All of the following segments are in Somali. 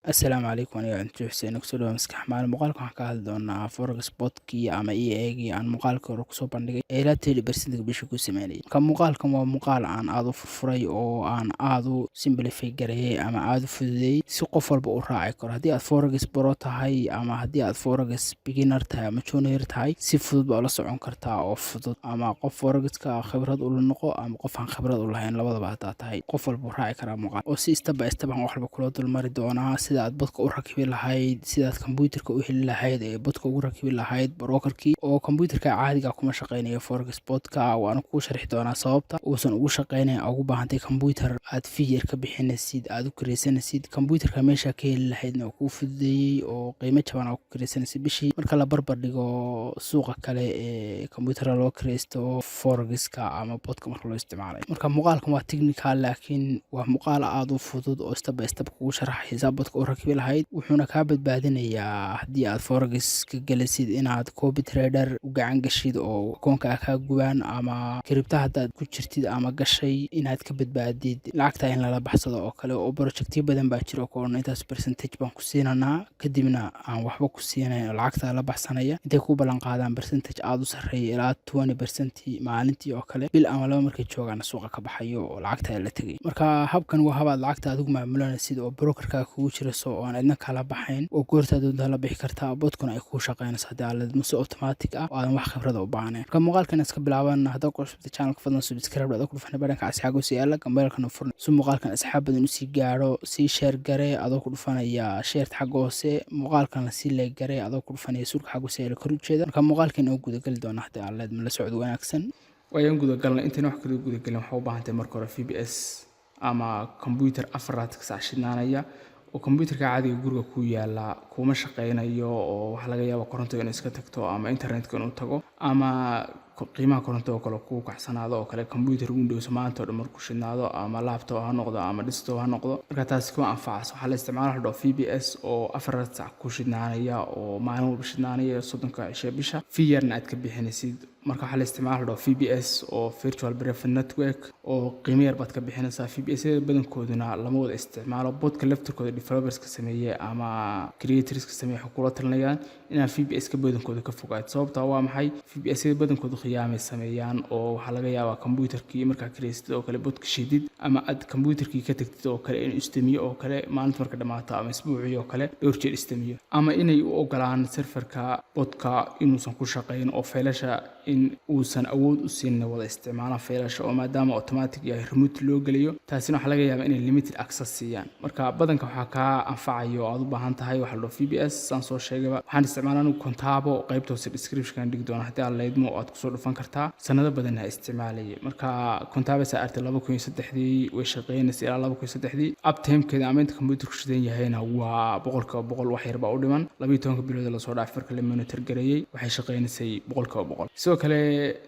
Assalaamu calaykum aniga inta Xuseen kusoo dhawaad maskax maalin muuqaalka waxaan ka hadli doonaa forex spotkii ama EA-gii aan muuqaalka hore kusoo bandhigay ee ilaa 30% bisha ku sameynayay. Marka muuqaalkan waa muuqaal aan aad u furfuray oo aan aad u simplify gareeyay ama aad u fududeeyay si qof walba u raaci karo. Haddii aad forex pro tahay ama haddii aad forex beginner tahay ama junior tahay si fudud baa ula socon kartaa oo fudud, ama qof forexka khibrad u noqo ama qof aan khibrad u lahayn labadaba hadaa tahay qof walba u raaci karaa muuqaal oo si step by step aan wax walba kula dulmari doonaa sida aad bodka u rakibi lahayd, sida aad kombiyuutarka u heli lahayd ee bodka ugu rakibi lahayd brokerkii oo kombiyuutarka caadiga kuma shaqeynayo forex botka. Waana kuu sharxi doonaa sababta uusan ugu shaqeynayn ugu baahantay kombiyuutar aad fiyir ka bixinaysid aad u kireysanaysid. Kombiyuutarka meesha ka heli lahaydna kuu fududeeyay oo qiimo jaban aad ku kireysanaysid bishii marka la barbar dhigo suuqa kale ee kombiyuutarka loo kireysto forexka ama bodka marka loo isticmaalayo. Marka muuqaalkan waa technical laakiin waa muuqaal aad u fudud oo step by step kugu sharaxaysa bodka u rakibi lahayd, wuxuuna kaa badbaadinayaa haddii aad forex ka gelisid inaad copy trader u gacan gashid oo akoonka kaa gubaan, ama kripto haddaad ku jirtid ama gashay inaad ka badbaadid lacagta in lala baxsado oo kale. oo projectyo badan baa jiro oo intaas percentage baan ku siinanaa kadibna aan waxba ku siinayn oo lacagta la baxsanaya intay ku ballan qaadaan percentage aad u sarreeya ilaa 20% maalintii oo kale, bil ama laba markay joogaan suuqa ka baxayo oo lacagta la tagay. marka habkan waa habaad lacagta adigu maamulanaysid oo brokerka kugu jira soo aan idna kala baxayn oo goorta doonta la bixi kartaa bodkuna ay ku shaqeynayso haddii aad mase automatic ah oo aan wax khibrad u baahnayn. marka muuqaalkan iska bilaaban hadda ku cusubta channelka fadlan subscribe aad ku dhufan baranka asxaago si aad gambeelkan u furno si muuqaalkan asxaab badan u sii gaaro. si share gare adoo ku dhufanaya share xagga hoose, muuqaalkan si like gare adoo ku dhufanaya surka xagga hoose ee kor u jeeda. marka muuqaalkan oo guda gali doona haddii aad la socdo wanaagsan wayaan guda galnay intaan wax kale guda galin waxa u baahan tahay marka hore VPS ama computer afraad ka saashinaanaya oo kombiyuutarka caadiga guriga ku yaala kuma shaqeynayo oo wax laga yaabo koronto inay iska tagto ama internetka inuu tago ama qiimaha koronto oo kale ku kacsanaado oo kale computer Windows maanta oo dhamar ku shidnaado ama laptop ha noqdo ama desktop ha noqdo. marka taas kuma anfacayso. waxaa la isticmaalaa VPS oo 4 saac ku shidnaanaya oo maalin walba shidnaanaya 30 bisha fiyarna aad ka bixinaysid. marka waxaa la isticmaalaa VPS oo virtual private network oo qiimo yar baad ka bixinaysaa. VPS badankooduna lama wada isticmaalo. bodka laftirkooda developers ka sameeyay ama creators ka sameeyay kula talinayaan inaan VPS ka badankooda ka fogaado. sababta waa maxay? VPS badankooda qiyaamay sameeyaan oo waxa laga yaabaa kombiyuutarkii marka kireystid oo kale bodka shidid ama aad kombiyuutarkii ka tagtid oo kale in istimiyo oo kale maalinta marka dhamaato ama isbuucii oo kale dhowr jeer istimiyo, ama inay u ogolaan serverka bodka inuusan ku shaqeyn oo faylasha in uusan awood u siin wada isticmaalaan faylasha oo maadaama automatic yahay remote loo geliyo. taasina waxa laga yaabaa inay limited access siiyaan. marka badanka waxa ka anfacayo aad u baahan tahay waxa loo VPS san soo sheegay. waxaan isticmaalaa Contabo qaybta hoose description dhig doona haddii aad leedmo aad ku soo dhufan kartaa sanado badan ha isticmaalay. marka Contabo saartay 2003 way shaqeynaysaa ilaa 2003 uptime-keeda ama inta kombiyuutarku shidan yahayna waa 100% wax yar baa u dhiman. 12 bilood la soo dhaafay marka la monitor gareeyay waxay shaqeynaysay 100%. sidoo kale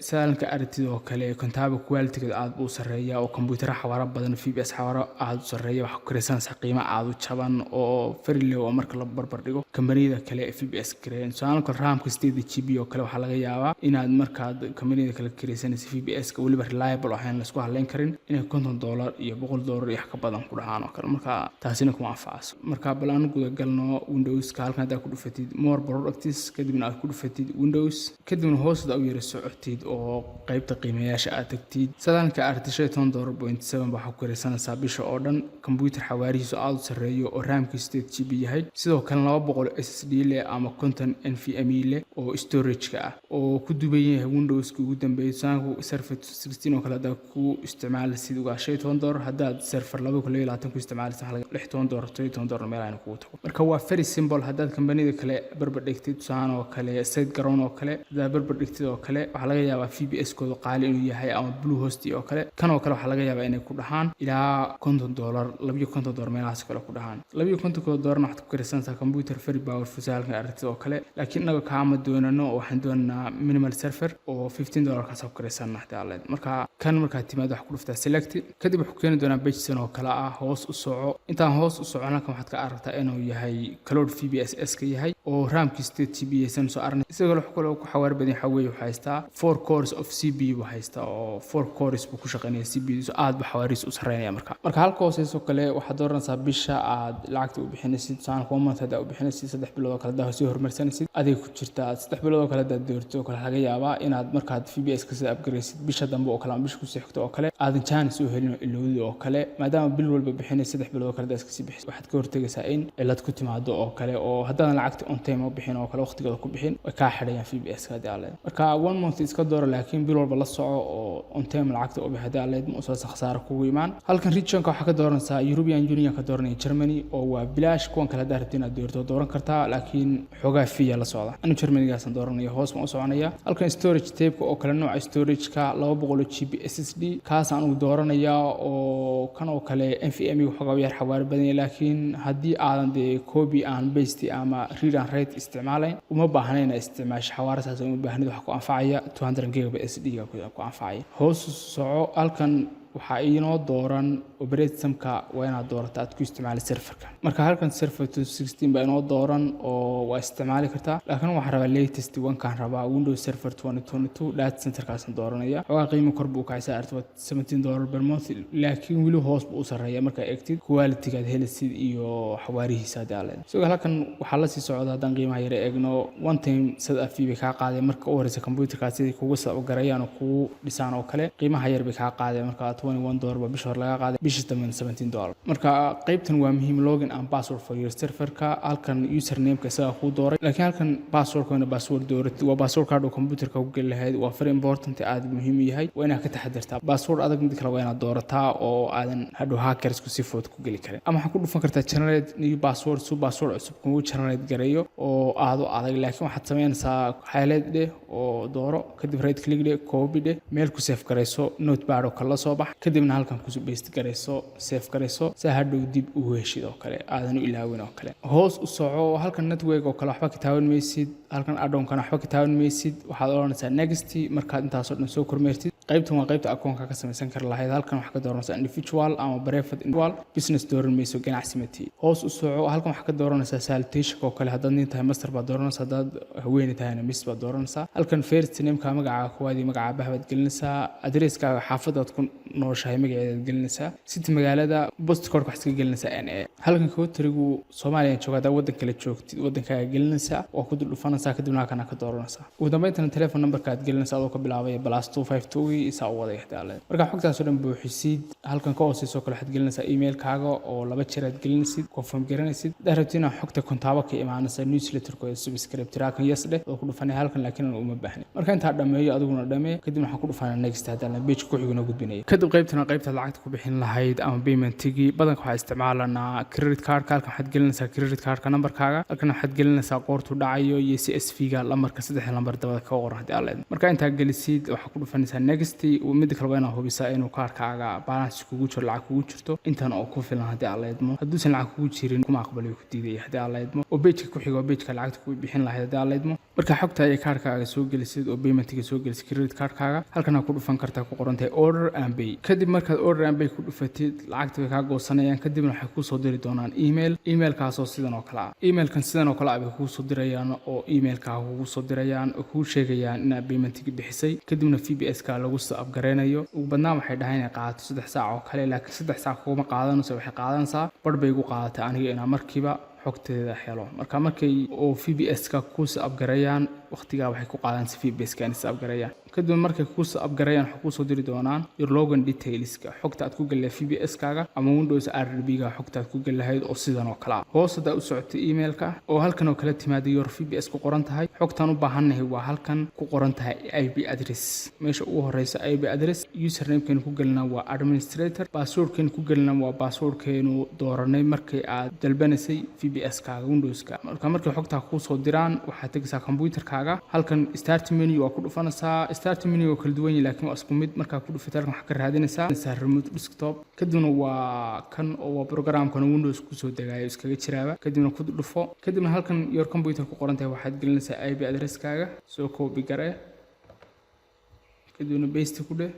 saalka aragtida kale Contabo quality-ga aad u sareeyaa oo kombiyuutar xawaara badan VPS xawaara aad u sareeyaa wax ku kireysanaysa qiimo aad u jaban oo very low marka la barbar dhigo kambaniyada kale ee VPS kireen. saalka RAM-ka 8GB oo kale waxa laga yaabaa inaad markaad kambaniyada kale kireysanaysa VPS ka waliba reliable ahayn la isku haleyn karin inay $50 iyo $100 iyo ka badan ku dhahaan oo kale. marka taasina kuma anfacayso. marka bal aan guda galno Windows ka halkan aad ku dhufatid more products kadibna aad ku dhufatid Windows kadibna hoosda u yara socotid oo qaybta qiimayaasha aad tagtid. sadaalka artishay $10.7 waxa ku kireysanaysaa bisha oo dhan. kombiyuutar xawaarihiisu aad u sareeyo oo RAM-kiisu 8GB yahay, sidoo kale 200 SSD leh ama 50 NVMe leh oo storage-ka ah oo ku duuban yahay Windows-ka ugu dambeeyay. saanku server 16 oo kale aad ku isticmaalaysid uga $10 haddaad server 2020 ku isticmaalaysid $10 meel aan ku tago. marka waa very simple. haddaad kambaniyada kale barbar dhigtid saan oo kale SiteGround oo kale haddaad barbar dhigtid oo kale waxa laga yaabaa VPS kooda qaali inuu yahay ama Bluehost oo kale. kan oo kale waxa laga yaabaa inay ku dhahaan ilaa $50 meelahaas kale ku dhahaan. $50 waxaad ku kireysanaysaa kombiyuutar very powerful saalka aragtida oo kale. laakiin inaga kaama doonano waxaan doonaa minimal server oo $15 ka soo kireysanaa haddii aad leedahay. marka kan marka timaad wax ku dhuftaa select kadib wuxuu keeni doonaa page san oo kale ah hoos u soco. intaan hoos u socono kan waxaad ka aragtaa inuu yahay cloud VPS ka yahay oo raamkiisa 8GB aysan soo arnay isagoo wax kale oo ku xawaar badan waxa weeye waxa haystaa 4 cores of CPU haysta oo 4 cores buu ku shaqeynaya CPU so aad ba xawaariis u sareynaya marka halka hooseyso kale waxa dooranaysaa bisha aad lacagta u bixinaysid saan comment hada u bixinaysid 3 bilood oo kale daa soo hormarsanaysid adeeg ku jirta 3 bilood oo kale daa doorto kale laga yaabaa inaad markaad VPS ka sida upgrade bisha dambe oo kale ama bisha ku sii xigto oo kale aadan chance u helin ilowdi oo kale maadaama bil walba bixinaysid 3 bilood oo kale daa iska sii bixis waxaad ka hortagaysaa in cilad ku timaado oo kale oo haddana lacagta on time oo bixin oo kale waqtigeeda ku bixin way ka xidhayaan VPS ka daaleen marka 1 month iska dooro laakiin bil walba la soco oo on time lacagta oo bixida daaleen ma soo khasaaro kugu imaan halkan regionka waxa ka dooranaysaa European Union ka dooranaya Germany oo waa bilaash kuwan kala daartiin aad doorto dooran kartaa laakiin xogaa fiya la socda anu Germany gaasan dooranayo hoos ma u soconaya halkan storage tape oo kale nooca storage ka 200GB SSD kaas aan u dooranaya oo kan oo kale NVMe waxa yar xawaar badan laakiin haddii aadan de copy aan paste ama read and write isticmaalayn uma baahnayn isticmaash xawaarasaas uma baahnid wax ku anfacaya 200GB SSD ku anfacaya hoos soco halkan waxa inoo dooran operating systemka waa inaad doorato aad ku isticmaali serverka marka halkan server 216 baa inoo dooran oo waa isticmaali kartaa laakiin waxa rabaa latest one kan rabaa Windows Server 2022 data center kaasan dooranaya waxa qiimo kor buu ka saarto $17 per month laakiin wili hoos buu u sareeyaa marka eegtid quality gaad helisid iyo xawaarihiisa daaleen soo halkan waxa la sii socdaa hadan qiimaha yar eegno one time sad afiib ka qaaday marka u horeysa computerka sidii kugu soo garayaan oo ku dhisaan oo kale qiimaha yar bay ka qaaday marka $21 ba bisha hor laga qaaday bisha $17 marka qaybtan waa muhiim login and password for your server ka halkan username ka isaga ku dooray laakiin halkan password kana password doorat waa password card oo computerka ku gal lahayd waa very important aad muhiim yahay waa inaad ka taxadirtaa password adag mid kale waa inaad doorataa oo aadan hadhow hackers ku si fudud ku gali karin ama waxa ku dhufan kartaa generate new password password cusub ku generate gareeyo oo aad u adag laakiin waxaad sameynaysaa highlight de oo dooro kadib right click de copy de meel ku save gareyso notepad oo kala soo bax kadibna halkan ku paste gareyso save gareyso si hadhow dib u heshid oo kale aadan u ilaawin oo kale hoos u soco halkan network oo kale waxba ka taawan maysid halkan add-on kana waxba ka taawan maysid waxaad oranaysaa next markaad intaas oo dhan soo kormeertid qaybtan waa qaybta akoonka ka samaysan kar lahayd halkan waxa ka dooranaysaa individual ama private individual business dooran mayso ganacsi mati hoos u soco halkan waxa ka dooranaysaa salutation oo kale haddaad nin tahay master baad dooranaysaa haddaad haween tahayna miss baad dooranaysaa halkan first name ka magaca koowaad iyo magaca bahbaad gelinaysaa addresskaaga xaafadaad ku nooshahay magaceeda gelinaysaa city magaalada post code wax iska gelinaysaa NA halkan kootrigu Soomaaliya joogada wadan kale joogtid wadankaaga gelinaysaa oo ku dhufanaysaa kadibna kana ka dooranaysaa ugu dambeyntii telephone numberka aad gelinaysaa oo ka bilaabay +252 isa waday hadaalay marka xogtaas oo dhan buuxisid halkan ka hooseyso kale waxaad gelinaysaa email-kaaga oo laba jeer aad gelinaysid confirm garanaysid darabtina xogta kontaaba ka imaanaysa newsletter-ko subscribe tiraakan yes dheh oo ku dhufanay halkan laakiin uma baahna marka inta dhameeyo adiguna dhameey kadibna waxa ku dhufanaa next hadaalay page ku xiguna gudbinaya kadib qaybta lacagta ku bixin lahayd ama payment-igi badanka waxa isticmaalanaa credit card halkan waxaad gelinaysaa credit card-ka number-kaaga halkan waxaad gelinaysaa qoortu dhacayo iyo CSV-ga lambarka 3 lambar dabada ka qoran hadii aad marka inta gelisid waxa ku dhufanaysaa next mid kale waa inaad hubisaa inuu kaarkaaga balance kugu jiro lacag kugu jirto intan oo ku filan hadii aad leedmo haddii lacag kugu jirin kuma aqbalayo ku diiday hadii aad leedmo oo page-ka ku xigo page-ka lacagta ku bixin lahayd hadii aad leedmo marka xogta ay kaarkaaga soo gelisid oo payment-ga soo gelisid credit card-kaaga halkan ku dhufan kartaa ku qoran tahay order and pay kadib markaad order and pay ku dhufatid lacagta way ka goosanayaan kadibna waxay ku soo diri doonaan email-kaas oo sidan oo kale ah email-kan sidan oo kale ah bay ku soo dirayaan oo email-kaaga ku soo dirayaan oo ku sheegayaan in payment-ga bixisay kadibna VPS-ka lagu soo upgrade-nayo ugu badnaan waxay dhahayn inay qaato 3 saac oo kale laakiin 3 saac kuma qaadanayso waxay qaadanaysaa bar bay ugu qaadatay aniga inaan markiiba xogteeda helo marka markay oo VPS-ka ku soo upgrade-ayaan waqtiga waxay ku qaadan si VPS-ka inay soo upgrade-ayaan kadib markay ku soo upgrade-ayaan waxa ku soo diri doonaan your login details-ka xogta aad ku galay VPS-kaaga ama Windows RDB-ga xogta aad ku galahayd oo sidan oo kala hoos hada u socotay email-ka oo halkan oo kala timaado your VPS ku qoran tahay xogtan u baahanahay waa halkan ku qoran tahay IP address meesha ugu horeysa IP address username-kan ku galna waa administrator password-kan ku galna waa password-keenu dooranay markay aad dalbanaysay VPS-kaaga Windows-ka markay xogta ku soo diraan waxa tagsaa computer-kaaga halkan start menu waa ku dhufanaysaa start menu oo kala duwan laakiin waa isku mid marka ku dhufato halkan waxa ka raadinaysaa remote desktop kadibna waa kan oo program-kan Windows ku soo degaayo iskaga jiraaba kadibna ku dhufo kadibna halkan your computer ku qoran tahay waxaad gelinaysaa IP address-kaaga soo copy garee kadibna paste ku dheh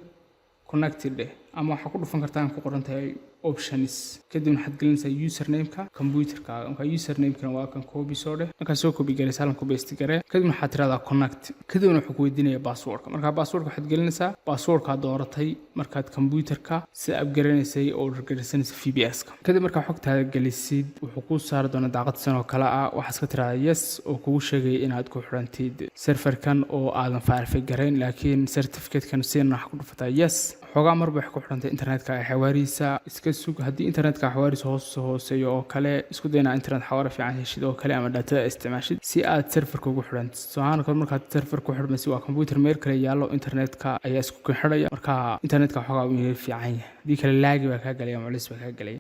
connected dheh ama waxaa ku dhufan kartaa ku qoran tahay options kadibna waxaad gelinaysaa username-ka computerkaaga marka username-kana waa kan copy soo dheh markaa soo copy garaysa halkan ku paste garee kadibna waxaad tiraahdaa connect kadibna wuxuu ku weydiinayaa passwordka markaa passwordka waxaad gelinaysaa passwordkaad dooratay markaad computerka si aad garanaysay oo garanaysay VPS-ka kadib markaa xogtaada gelisid wuxuu kuu saari doonaa daaqad sanoo kale ah waxaad iska tiraahdaa yes oo kugu sheegaya inaad ku xirantid serverkan oo aadan verify garayn laakiin certificate-kan siina wax ku dhufataa yes xogaa marba wax ku xirantay internetka xawaariisa iska sug haddii internetka xawaariisa hooseeyo oo kale isku dayna internet xawaare fiican heshid oo kale ama data isticmaashid si aad serverka ugu xirantid soo kale markaad server ku xirmaysid waa computer meel kale yaallo internetka ayaa isku xidhaya marka internetka xogaa uu fiican yahay haddii kale laagi baa kaa galaya ama culis baa kaa galaya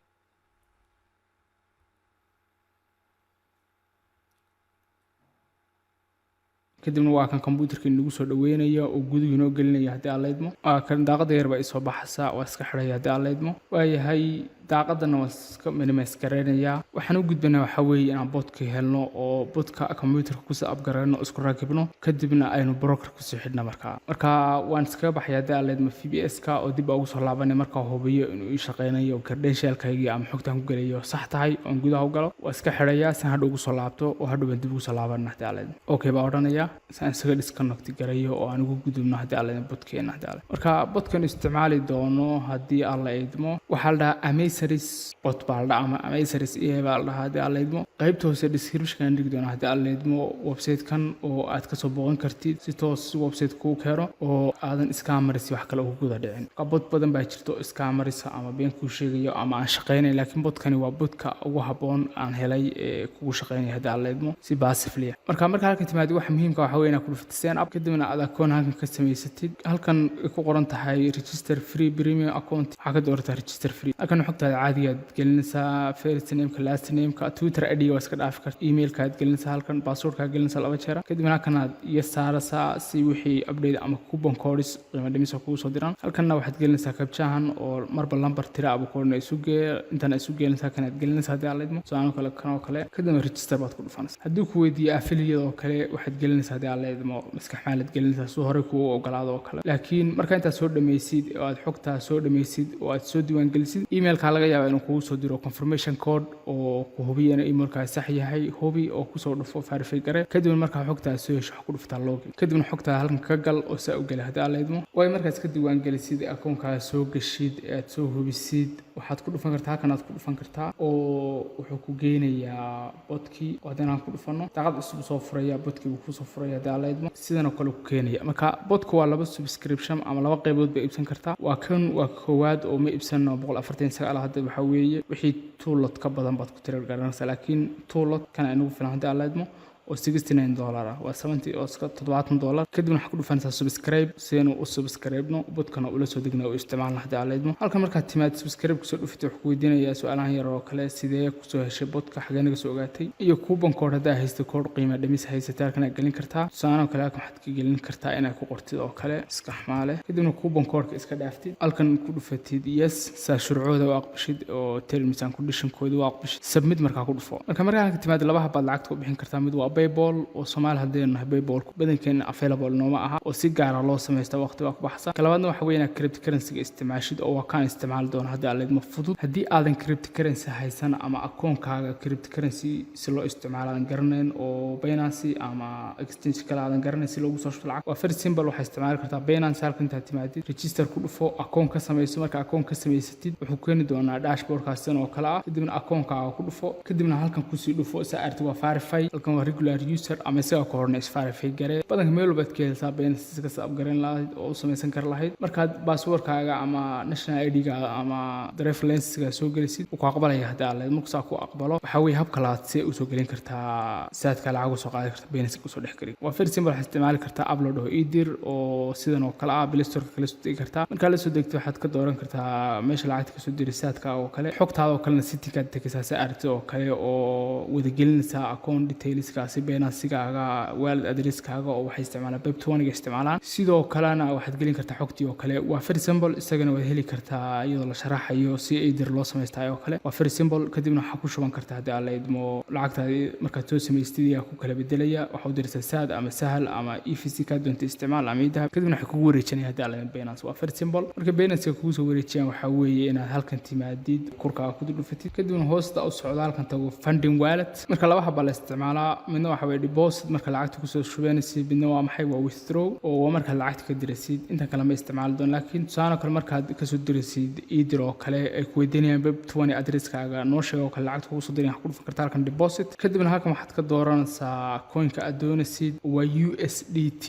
kadibna waa kan computerka nagu soo dhaweynaya oo guduhu inoo gelinaya haddii aan leedmo waa kan daaqada yar baa isoo baxaysa waa iska xidhaya haddii aan leedmo waayahay daaqadana waa iska minimize gareynayaa waxaan u gudbanaa waxaa weeye inaan bodka helno oo bodka computerka kusoo upgareyno isku rakibno kadibna aynu broker kusoo xidhna marka waan iskaga baxaya haddii aan leedmo VPS-ka oo dib ugu soo laabanay markaa hubiyo inuu ii shaqeynayo credentialkaygii ama xogtaan ku gelayo sax tahay oon gudaha u galo waa iska xidhayaa si hadhow ugu soo laabto oo hadhow baan dib ugu soo laabana haddii aan leedmo okay baa odhanaya saan isaga disconnect garayo oo aan ugu gudubno haddii aan leedmo bodkeena haddii aan marka bodkan isticmaali doono haddii aan la eedmo waxaa la dhahaa amazeris bot baa la dhahaa ama amazeris baa la dhahaa haddii aan la eedmo qaybta hoose description-kan dhigi doona haddii aan la eedmo website-kan oo aad kasoo booqan kartid si toos website kuu keeno oo aadan scammers wax kale ugu guda dhicin bot badan baa jirto scammers ama been kuu sheegayo ama aan shaqeynayn laakiin botkani waa botka ugu habboon aan helay ee kugu shaqeynaya haddii aan la eedmo si passively marka halkan timaadi waxa muhiimka waxa weeye inaad ku dhufatid sign up kadibna aad akoon halkan ka samaysatid halkan ku qoran tahay register free premium account waxaa ka doorataa register free halkan xogtaada caadiga aad gelinaysaa first name-ka last name-ka Twitter ID waa iska dhaafi kartaa email-ka aad gelinaysaa halkan password-ka aad gelinaysaa 2 jeer kadibna halkan aad iyo saaraysaa si wixii update ama coupon codes qiimo dhimis kugu soo diraan halkanna waxaad gelinaysaa kabjahan oo marba lambar tira abu koodna isu gee intan isu gelinaysaa kan aad gelinaysaa haddii aad leedmo soo kale kan oo kale kadibna register baad ku dhufanaysaa haddii ku weydiiyo affiliate oo kale waxaad gelinaysaa haddii aad leedmo maskaxmaalad gelinaysaa soo hore kugu ogolaado oo kale laakiin marka intaad soo dhameysid oo aad xogtaa soo dhameysid oo aad soo diiwaan gelisid emailka laga yaabaa inuu kugu soo diro confirmation code oo ku hubiyo in emailka sax yahay hubi oo ku soo dhufo verify gare kadibna marka xogtaa soo hesho ku dhuftaa login kadibna xogtaa halkan ka gal oo saa u gali haddii aad leedmo way markaad iska diiwaan gelisid akoonkaaga soo gashid aad soo hubisid waxaad ku dhufan kartaa halkan aad ku dhufan kartaa oo wuxuu ku geynayaa bodkii oo haddana ku dhufano daaqad cusub soo furaya bodkii uu ku soo furaya haddii aad leedmo sidana kale ku keenaya marka bodku waa 2 subscription ama 2 qaybood bay iibsan kartaa waa koowaad oo ma iibsano 149 hadda waxa weeye wixii toolot ka badan baad ku tirar garanaysaa laakiin toolot kana inagu filan haddii aad leedmo oo $69 waa 70 oo $70 kadibna waxaad ku dhufanaysaa subscribe sideen u subscribe-no bodkana ula soo degnaa oo isticmaalna haddii aad leedmo halkan markaad timaad subscribe kusoo dhufatay wuxuu ku weydiinayaa su'aalahan yar oo kale sidee kusoo heshay bodka xagee naga soo ogaatay iyo coupon code haddaa haystay code qiimo dhimis haysatay halkan aad gelin kartaa tusaale kale halkan waxaad ka gelin kartaa inaad ku qortid oo kale iska xamaale kadibna coupon code-ka iska dhaaftid halkan ku dhufatid yes saa shuruucooda u aqbashid oo terms and condition-kooda u aqbashid submit markaa ku dhufo marka halkan timaad laba hab baad lacagta ku bixin kartaa mid waa PayPal oo Soomaali hadeen PayPal badankeena available nooma aha oo si gaar ah loo sameeyo waqti wax baxsan kalabaadna waxa weeyna cryptocurrency-ga isticmaashid oo kan isticmaal doon haddii aad leedmo fudud haddii aadan cryptocurrency haysan ama akoonkaaga cryptocurrency si loo isticmaalo aan garanayn oo Binance ama exchange kale aadan garanayn si loogu soo shubto lacag waa very simple waxaad isticmaali kartaa Binance halkan intaad timaadid register ku dhufo akoon ka samayso marka akoon ka samaysatid wuxuu keeni doonaa dashboard-kaas oo kale ah kadibna akoonkaaga ku dhufo kadibna halkan ku sii dhufo si aad waa verify halkan waa regular user ama isaga ka horna isverify garee badanka meel walba ka helsaa Binance ka sab garan lahayd oo samaysan kar lahayd markaad password-kaaga ama national ID-ga ama driver license-ga soo gelisid uu ku aqbalaya haddii aad leedmo markaa ku aqbalo waxa weeye habka laad si u soo gelin kartaa saadka lacag soo qaadi kartaa Binance ku soo dhex geli waa very simple waxaad isticmaali kartaa upload oo idir oo sidan oo kale ah Play Store-ka kala soo degi kartaa marka la soo degto waxaad ka dooran kartaa meesha lacagta ka soo diri saadka oo kale xogtaada oo kale setting-ka degaysaa si aragti oo kale oo wada gelinaysa account details-ka addresskaasi Binance-gaaga wallet addresskaaga oo waxay isticmaalaan Web2 ga isticmaalaan sidoo kalena waxaad gelin kartaa xogtii oo kale waa very simple isagana waad heli kartaa iyadoo la sharaxayo si Ether loo sameystay oo kale waa very simple kadibna waxaad ku shuban kartaa hadii aad leedmo lacagtaada markaad soo sameystay ku kala bedelaya waxa u diraysaa saad ama sahal ama EVC ka doonta isticmaal ama idahab kadibna waxa kugu wareejinaya hadii aad leedahay Binance waa very simple marka Binance kugu soo wareejiyaan waxa weeye inaad halkan timaadid kurkaaga ku dhufatid kadibna hoosta u socdo halkan tago funding wallet marka laba hab la isticmaalaa midna waxa weeye deposit marka lacagta ku soo shubanaysid midna waa maxay waa withdraw oo marka lacagta ka diraysid inta kale ma isticmaal doon laakiin tusaale kale markaad ka soo diraysid Ether oo kale ay ku weydiinayaan Web2 addresskaaga noo sheego kale lacagta kugu soo diray ku dhufan kartaa halkan deposit kadibna halkan waxaad ka dooranaysaa coinka aad doonaysid waa USDT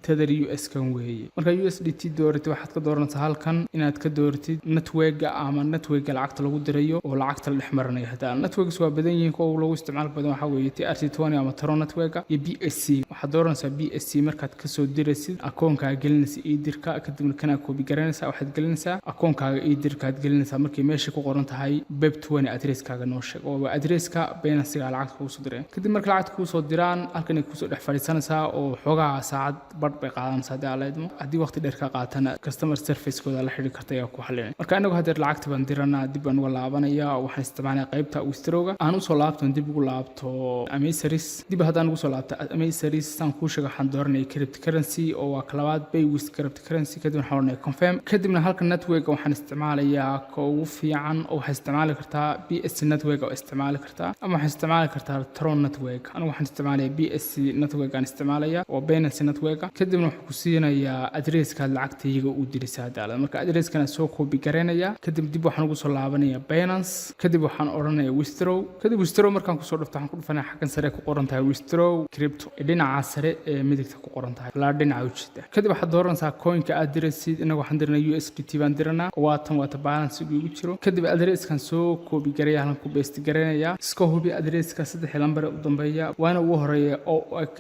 Tether US kan weeye marka USDT dooratid waxaad ka dooranaysaa halkan inaad ka dooratid network ama network lacagta lagu dirayo oo lacagta la dhexmaranayo hadaa networks waa badan yihiin oo lagu isticmaal badan waxa weeye TRC20 ama Tron network iyo BSC waxaad dooranaysaa BSC markaad ka soo diraysid akoonkaaga gelinaysa Ether-ka kadibna kana copy garanaysaa waxaad gelinaysaa akoonkaaga Ether-ka aad gelinaysaa markii meesha ku qoran tahay Web2 addresskaaga noo sheeg oo addresska Binance-ga lacagta kugu soo diray kadib marka lacagta kugu soo diraan halkan ay ku soo dhex fadhiisanaysaa oo xogaa saacad badh bay qaadanaysaa hadii aad leedahay haddii waqti dheer ka qaatana customer service-kooda la xiriir kartaa ayaa ku xalinay marka anagu hadda lacagta baan diranaa dib baan uga laabanaya waxaan isticmaalnaa qaybta withdrawga aan u soo laabto dib ugu laabto Amazeris dib haddaan ugu soo laabto Amazeris san ku sheego waxaan dooranay cryptocurrency oo waa kalabaad bay with cryptocurrency kadib waxaan oranay confirm kadibna halka network waxaan isticmaalayaa ka ugu fiican oo waxay isticmaali kartaa BSC network oo isticmaali kartaa ama waxay isticmaali kartaa Tron network anigu waxaan isticmaalayaa BSC network aan isticmaalayaa oo Binance network kadibna wuxuu ku siinayaa addresska lacagtayga uu dirisay hadda marka addresskana soo copy garanaya kadib dib waxaan ugu soo laabanayaa Binance kadib waxaan oranayaa withdraw kadib withdraw markaan ku soo dhufto waxaan ku dhufanaa xaggan sare ku qoran tahay withdraw crypto dhinaca sare ee midigta ku qoran tahay la dhinaca ujeeda kadib waxaad dooranaysaa coinka aad diraysid inagu waxaan diranaa USDT baan diranaa waata balance ugu jiro kadib addresskan soo copy garaya halkan ku paste garanaya iska hubi addresska 3 lambar u dambeeya waana ugu horeeya OX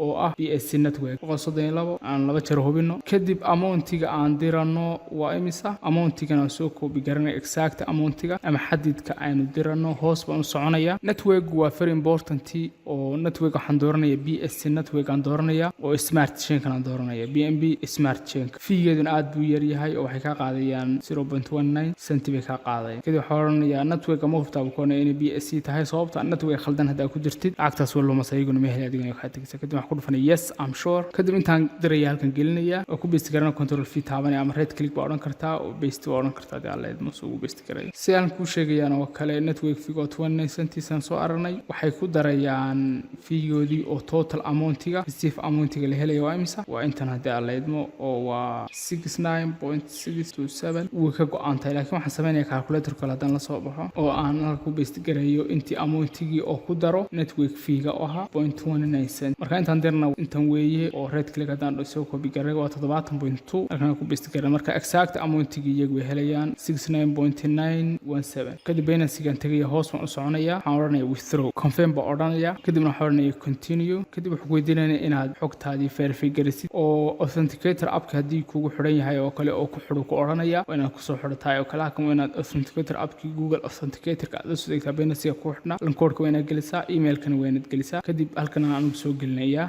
oo ah BSC network 132 aan laba jeer hubino kadib amountiga aan dirano waa imisa amountigana soo copy garanay exact amountiga ama xadidka aynu dirano hoos baan u soconaya network waa very important oo network waxaan dooranaya BSC network aan dooranaya oo smart chain kan aan dooranaya BNB smart chain fiigeeduna aad buu yar yahay oo waxay ka qaadayaan 0.19 cent bay ka qaadayaan kadib waxaan oranayaa network ma hubtaa ku koonay in BSC tahay sababta network khaldan hadaa ku jirtid lacagtaas wala ma sayguna ma helay adigana ka tagtay kadib waxaan ku dhufanay yes I'm sure kadib intaan diraya halkan gelinaya oo ku paste garana control v taabanaya ama right click baa oran kartaa oo paste baa oran kartaa hadii aad leedahay ma soo paste garay si aan ku sheegayaan oo kale network fee oo 29 cent san soo aranay waxay ku darayaan feegoodii oo total amountiga receive amountiga la helayo waa imisa waa intan hadii aad leedahay oo waa 69.627 uu ka go'an tahay laakiin waxaan sameeynaa calculator kale hadaan la soo baxo oo aan halka ku paste garayo intii amountigii oo ku daro network fee-ga oo ahaa 0.29 cent marka intaan dirna intan weeye oo right click hadaan soo copy garay waa 7.2 halkan ku paste garay marka exact amountigii iyagu way helayaan 69.917 kadib Binance-gan tagay hoos baan u soconaya waxaan oranayaa withdraw confirm baa oranaya kadibna waxaan oranayaa continue kadib wuxuu weydiinayaa inaad xogtaadii verify garisid oo authenticator app-ka hadii kugu xiran yahay oo kale oo ku xidho ku oranaya waa inaad ku soo xidhataay oo kale halkan waa inaad authenticator app-kii Google authenticator-ka aad soo degtaa Binance-ga ku xidhna link-koodka waa inaad gelisaa email-kana waa inaad gelisaa kadib halkan aan soo gelinayaa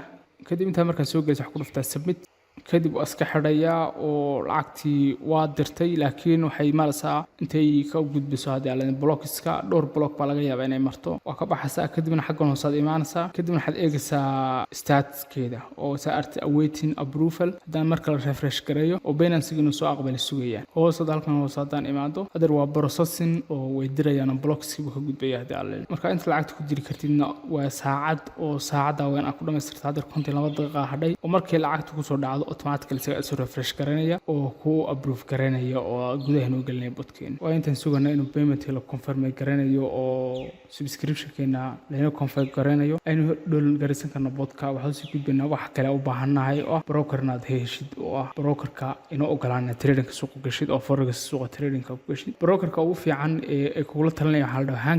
kadib inta markaa soo geliso wax ku dhuftaa submit kadib waa iska xidhayaa oo lacagtii waa dirtay laakiin waxay maraysaa intay ka gudbiso hadii aan blockiska dhowr block baa laga yaabaa inay marto waa ka baxaysaa kadibna xaggan hoosaad imaanaysaa kadibna waxaad eegaysaa statuskeeda oo saarta awaiting approval haddaan marka la refresh gareeyo oo Binance-ga inuu soo aqbali sugayaan hoosaad halkan hoosaadaan imaado hadda waa processing oo way dirayaan blockiska ka gudbaya hadii aan leeyahay marka inta lacagta ku diri kartidna waa saacad oo saacada weyn aad ku dhameystirtaa hadda 52 daqiiqo hadhay oo markii lacagta ku soo dhacdo automatically soo refresh garanaya oo ku approve garanaya oo gudaha noo gelinaya botkeena waa intaan suganaa inuu payment la confirm garanayo oo subscription-keena la confirm garanayo aynu dolan garisan karno botka waxa soo gudbinaa wax kale u baahanahay oo broker-naad heshid oo ah broker-ka inuu ogolaanay trading suuqa gashid oo forex suuqa trading-ka ku gashid broker-ka ugu fiican ee kugula talinaya waxa la dhahaa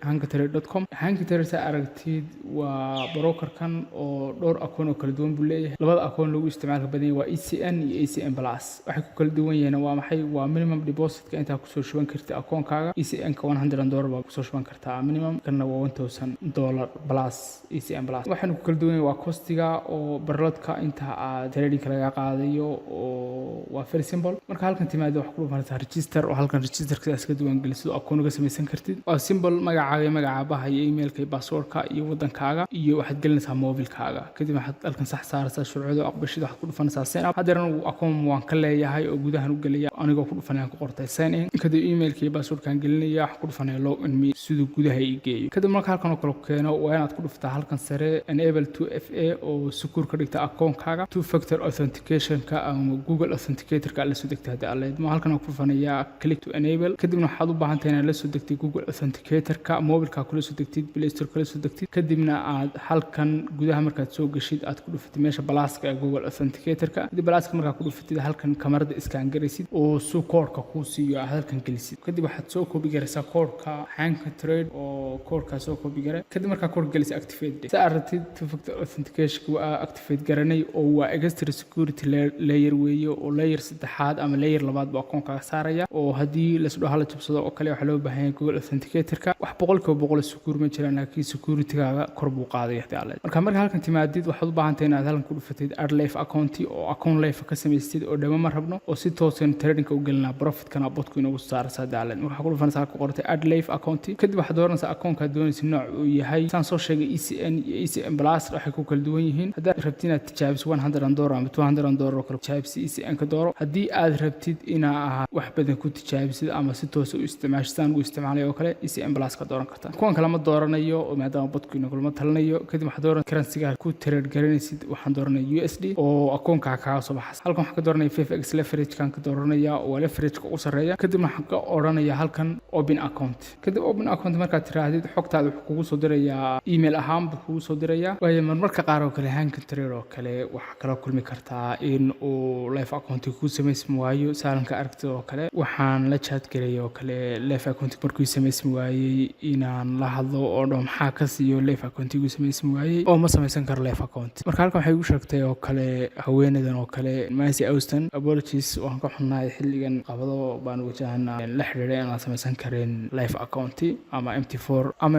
hankatrade.com hankatrade sa aragtid waa broker-kan oo dhowr akoon oo kala duwan buu leeyahay labada akoon lagu isticmaalo badan yahay waa ECN iyo ECN plus waxay ku kala duwan yihiin waa maxay waa minimum deposit-ka inta ku soo shuban kartid akoonkaaga ECN-ka $100 baa ku soo shuban kartaa minimum kana waa $1000 plus ECN plus waxaan ku kala duwan yahay waa costiga oo barloodka inta aad trading laga qaadayo oo waa very simple marka halkan timaado wax ku dhufanaysaa register oo halkan register-ka iska diiwaan geliso akoonka samaysan kartid waa simple magacaaga magacaabaha iyo emailka iyo passwordka iyo wadankaaga iyo waxaad gelinaysaa mobilkaaga kadib waxaad halkan sax saaraysaa shuruucda aqbashada waxaad ku dhufanaysaa sign up haddana akoon waan ka leeyahay oo gudahan u gelaya anigoo ku dhufanaya ku qortay sign in kadib emailka iyo passwordkaan gelinaya wax ku dhufanaya login me sidoo gudaha i geeyo kadib marka halkan oo kale keeno waa inaad ku dhuftaa halkan sare enable 2FA oo secure ka dhigta akoonkaaga two factor authentication-ka ama Google Authenticator-ka la soo degtay hadda alle ma halkan ku dhufanaya click to enable kadibna waxaad u baahan tahay inaad la soo degtay Google Authenticator-ka mobilka kula soo degtid Play Store kula soo degtid kadibna aad halkan gudaha markaad soo gashid aad ku dhufatid meesha balaaska ee Google Authenticator-ka kadib balaaska markaad ku dhufatid halkan kamarada iskaan garaysid oo soo koodhka ku siiyo aad halkan gelisid kadib waxaad soo copy garaysaa koodhka Hanka Trade oo koodhka soo copy garay kadib markaa koodh gelisay activate saaratid two factor authentication waa activate garanay oo waa extra security layer weeye oo layer saddexaad ama layer labaad baa akoonkaaga saaraya oo haddii la isdhaho la jabsado oo kale waxa loo baahan yahay Google Authenticator-ka wax boqolkiiba secure ma jiraan laakiin security-gaaga kor buu qaaday hadii marka halkan timaadid waxaad u baahan tahay inaad halkan ku dhufatid add live account oo account live ka samaystid oo dhama ma rabno oo si toosan trading-ka u gelinaa profit-kana botku inuu saaraysa hadii marka ku dhufanaysaa ku qortay add live account kadib waxaad dooranaysaa akoonka doonaysid nooc uu yahay saan soo sheegay ECN iyo ECN plus waxay ku kala duwan yihiin haddii aad rabtid inaad tijaabiso $100 ama $200 oo kale tijaabiso ECN-ka dooro haddii aad rabtid inaad wax badan ku tijaabisid ama si toos u isticmaashaan u isticmaalay oo kale ECN plus ka dooran kartaa kuwan kale ma dooranayo maadaama botku inuu kulma talanayo kadib waxaad dooran currency-ga ku trade garanaysid waxaan dooranay USD oo akoonka kaaga soo baxay halkan waxaan ka dooranay FX leverage kan ka dooranaya oo leverage-ka u sareeya kadib waxaan ka oranaya halkan open account kadib open account markaad tiraahdid xogtaada wuxuu kugu soo dirayaa email ahaan buu kugu soo dirayaa waayo marmarka qaar oo kale Hanka Trade oo kale waxa kala kulmi kartaa in uu live account ku sameysmo waayo saalanka aragtid oo kale waxaan la chat garay oo kale live account markuu sameysmo waayay inaan la hadlo oo dhow maxaa ka siiyo live account ku sameysmo waayay oo ma sameysan karo live account marka halkan waxay u sheegtay oo kale haweenadan oo kale Macy Austin apologies waan ka xunnahay xilligan qabado baan wajahanaa la xiriiray inaan sameysan karin live account ama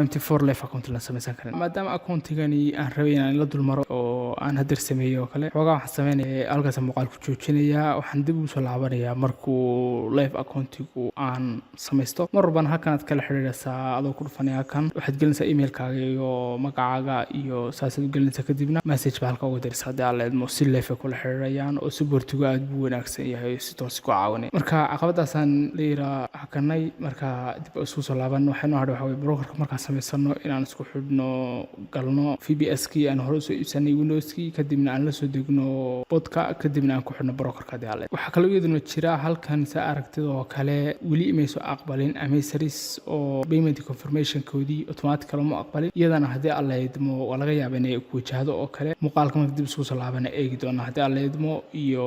MT4 live account la sameysan karin maadaama accountigani aan rabay inaan la dulmaro oo aan hadir sameeyo oo kale xogaa waxaan sameynaya halkaas muuqaal ku joojinaya waxaan dib u soo laabanayaa markuu live accountigu aan sameysto marban halkan aad kala xiriiraysaa adoo ku dhufanaya kan waxaad gelinaysaa emailkaaga iyo magacaaga iyo saasad u gelinaysaa kadibna message baa halka uga diraysaa hadii aad leedmo si live kula xiriirayaan oo supportigu aad buu wanaagsan yahay si toos ku caawinay marka caqabadaasaan leeyahay hakanay marka dib u soo laaban waxaan hadhay waxa brokerka markaan sameysano inaan isku xidhno galno VPS-kii aan hore soo iibsanay Windows-kii kadibna aan la soo degno bot-ka kadibna aan ku xidhno brokerka hadii aad waxa kale oo iyaduna jira halkan sa aragtid oo kale wali imay soo aqbalin amasaris oo payment confirmation-koodii automatically ma aqbalin iyadana hadii aad leedmo waa laga yaabaa inay ku wajahdo oo kale muuqaalka marka dib isku soo laabana eegi doona hadii aad leedmo iyo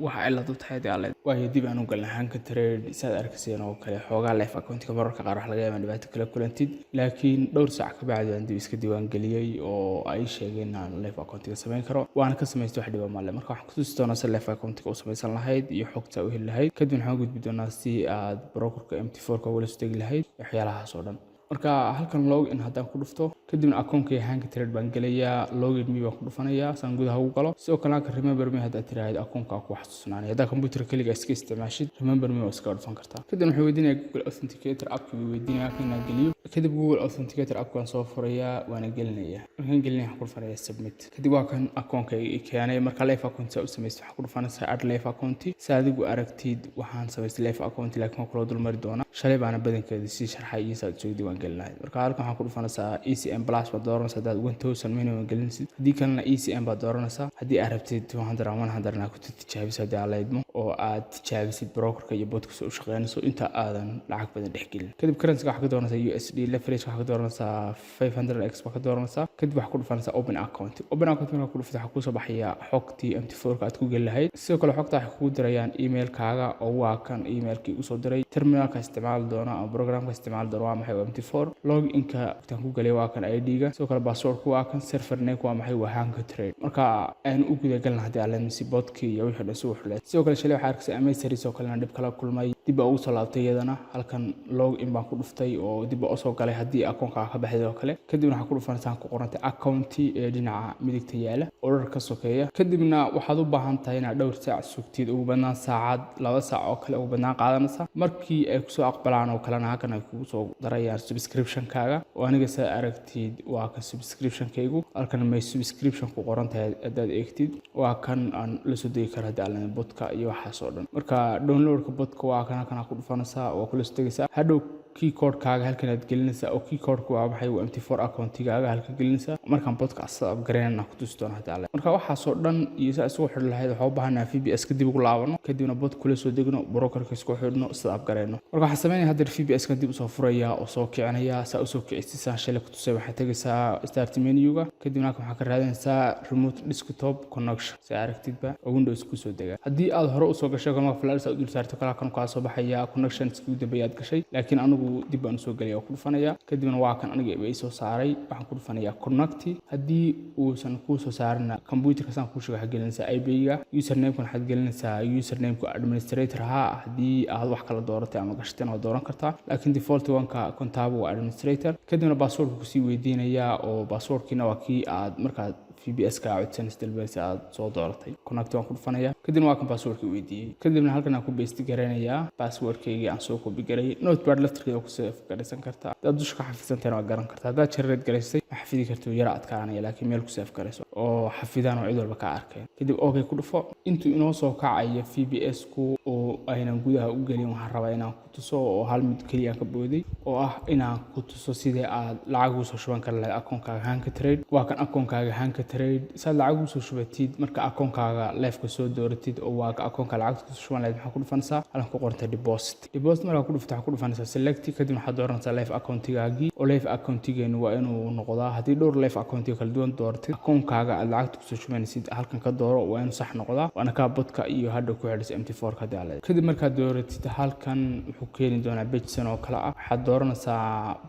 waxa ay la dubtay hadii aad leedmo waayo dib aan u galnaa Hanka Trade isaad arkayseen oo kale xoogaa live account-ka mararka qaar wax laga yaabaa dhibaato kala kulantid laakiin dhowr saac ka bacdi aan dib iska diiwaan geliyay oo ay sheegeen aan live account-ka sameyn karo waana ka sameystay wax dhiba maalle marka waxaan ku tusi doonaa si live account-ka u sameysan lahayd iyo xogta u heli lahayd kadib waxaan gudbi doonaa si aad brokerka MT4-ka wala soo tegi lahayd waxyaalahaas oo dhan marka halkan login haddaan ku dhufto kadibna akoonkay Hanka Trade baan gelayaa login me baan ku dhufanayaa saan gudaha ugu galo sidoo kale halkan remember me haddaad tiraahdo akoonka ku xasuusnaanay haddaa computer kaliya iska isticmaashid remember me waa iska dhufan kartaa kadib wuxuu weydiinayaa Google Authenticator app-ka weydiinayaa inaan geliyo kadib Google Authenticator app-kan soo furayaa waana gelinayaa markaan gelinaya waxaan ku dhufanayaa submit kadib waa kan akoonka keenay marka live account u sameystay waxaan ku dhufanaysaa add live account si adigu aragtid waxaan sameystay live account laakiin waan kula dulmari doonaa shalay baana badankeeda si sharxay iyo saad soo diiwaan gelinayd marka halkan waxaan ku dhufanaysaa ECN plus baad dooranaysaa hadaad 1000 minimum gelinaysid haddii kalena ECN baad dooranaysaa haddii aad rabtid 200 ama 100 na ku tijaabiso hadii aad leedmo oo aad tijaabisid brokerka iyo botku soo shaqeynayso inta aadan lacag badan dhex gelin kadib currency-ga waxaad ka dooranaysaa USD leverage waxaad ka dooranaysaa 500x baad ka dooranaysaa kadib waxaad ku dhufanaysaa open account markaad ku dhufato waxaa kuu soo baxaya xogtii MT4-ka aad ku geli lahayd sidoo kale xogta waxay kugu dirayaan emailkaaga oo waa kan emailkii u soo diray terminalka isticmaali doona ama programka isticmaali doona waa maxay MT4 2024 login-ka tan ku galay waa kan ID-ga sidoo kale password-ku waa kan server name waa maxay waa hanka trade marka aan u guda galna hadii aan la bot-ki iyo wixii dhan soo xulay sidoo kale shalay waxa arkay amaysari soo kale dib kala kulmay dib ugu soo laabtay iyadana halkan login baan ku dhuftay oo dib u soo galay hadii akoonka ka baxday oo kale kadibna waxa ku dhufanaysaa ku qorantay account ee dhinaca midigta yaala order ka sokeeya kadibna waxaad u baahan tahay inaad dhowr saac sugtid ugu badnaan saacad 2 saac oo kale ugu badnaan qaadanaysa markii ay ku soo aqbalaan oo kale halkan ay kugu soo darayaan subscription-kaaga oo aniga sa aragtid waa ka subscription-kaygu halkan may subscription ku qorantahay hadaad eegtid waa kan aan la soo degi karo hadii bot-ka iyo waxa soo dhan marka download-ka bot-ka waa kan halkan ku dhufanaysaa oo kula soo degaysaa hadhow key code-kaaga halkan aad gelinaysaa oo key code-ku waa maxay waa MT4 account-gaaga halka gelinaysaa markaan bot-ka asad upgrade-na ku tusi doona hadii marka waxa soo dhan iyo sa isku xidh lahayd waxa u baahanaa VPS kadib ugu laabano kadibna bot kula soo degno broker-ka isku xidhno sida upgrade-no marka waxa sameeynaa hadda VPS kadib soo furaya oo soo kicinaya sa u soo kicisa shalay ku tusay waxa tagaysaa start menu-ga kadibna waxa ka raadinaysaa remote desktop connection si aragtidba oo Windows ku soo dega hadii aad hore u soo gashay kuma flash u dul saarto kala kan ka soo baxaya connection isku dambeeyad gashay laakiin anigu dib baan soo galay oo ku dhufanaya kadibna waa kan aniga ay soo saaray waxaan ku dhufanaya connect hadii uusan ku soo saarna computer-ka san ku sheego gelinaysaa IP-ga username-ka waxaad gelinaysaa username-ka administrator ha hadii aad wax kala dooratay ama gashatay oo dooran kartaa laakiin default wanka kontabo administrator kadibna password-ku sii weydiinaya oo password-kiina waa kii aad markaa VPS-ka codsan isdalbaysa aad soo dooratay connect waan ku dhufanaya kadibna waa kan password-ka weydiiyay kadibna halkan aan ku paste garanayaa password-kayga aan soo copy garay notepad laftirkeeda ku save garaysan kartaa dad dushka xafiisanteen waa garan kartaa dad jareed garaysay ma xafidi karto yara adkaanaya laakiin meel ku save garayso oo xafidaan oo cid walba ka arkeen kadib okay ku dhufo intuu inoo soo kacaya VPS-ku oo aynan gudaha u gelin waxaan rabaa inaan ku tuso oo hal mid kaliya ka booday oo ah inaan ku tuso sidee aad lacag u soo shuban kar lahayd akoonkaaga hanka trade waa kan akoonkaaga hanka trade saad lacag u soo shubatid marka akoonkaaga live-ka soo dooratid oo waa ka akoonka lacag ku soo shuban lahayd maxaa ku dhufanaysaa halkan ku qoranta deposit marka ku dhufto waxaa ku dhufanaysaa select kadibna waxaad dooranaysaa live account-gaagii oo live account-geenu waa inuu noqdaa hadii dhowr live account kala duwan dooratid akoonkaaga aad lacag ku soo shubanaysid halkan ka dooro waa inuu sax noqdaa waana ka bot-ka iyo hadda ku xidhis MT4 ka daalay kadib markaad dooratid halkan wuxuu keeni doonaa page san oo kala ah waxaad dooranaysaa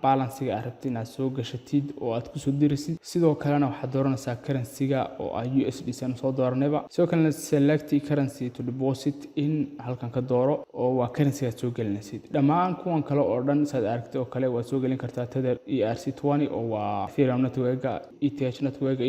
balance-ga aad rabtid inaad soo gashatid oo aad ku soo dirisid sidoo kalena waxaad dooranaysaa currency-ga oo ah USD san soo dooranayba sidoo kalena select currency to deposit in halkan ka dooro oo waa currency-ga soo gelinaysid dhammaan kuwan kale oo dhan saad aragtay oo kale waad soo gelin kartaa Tether ERC20 oo waa Ethereum network-ga ETH network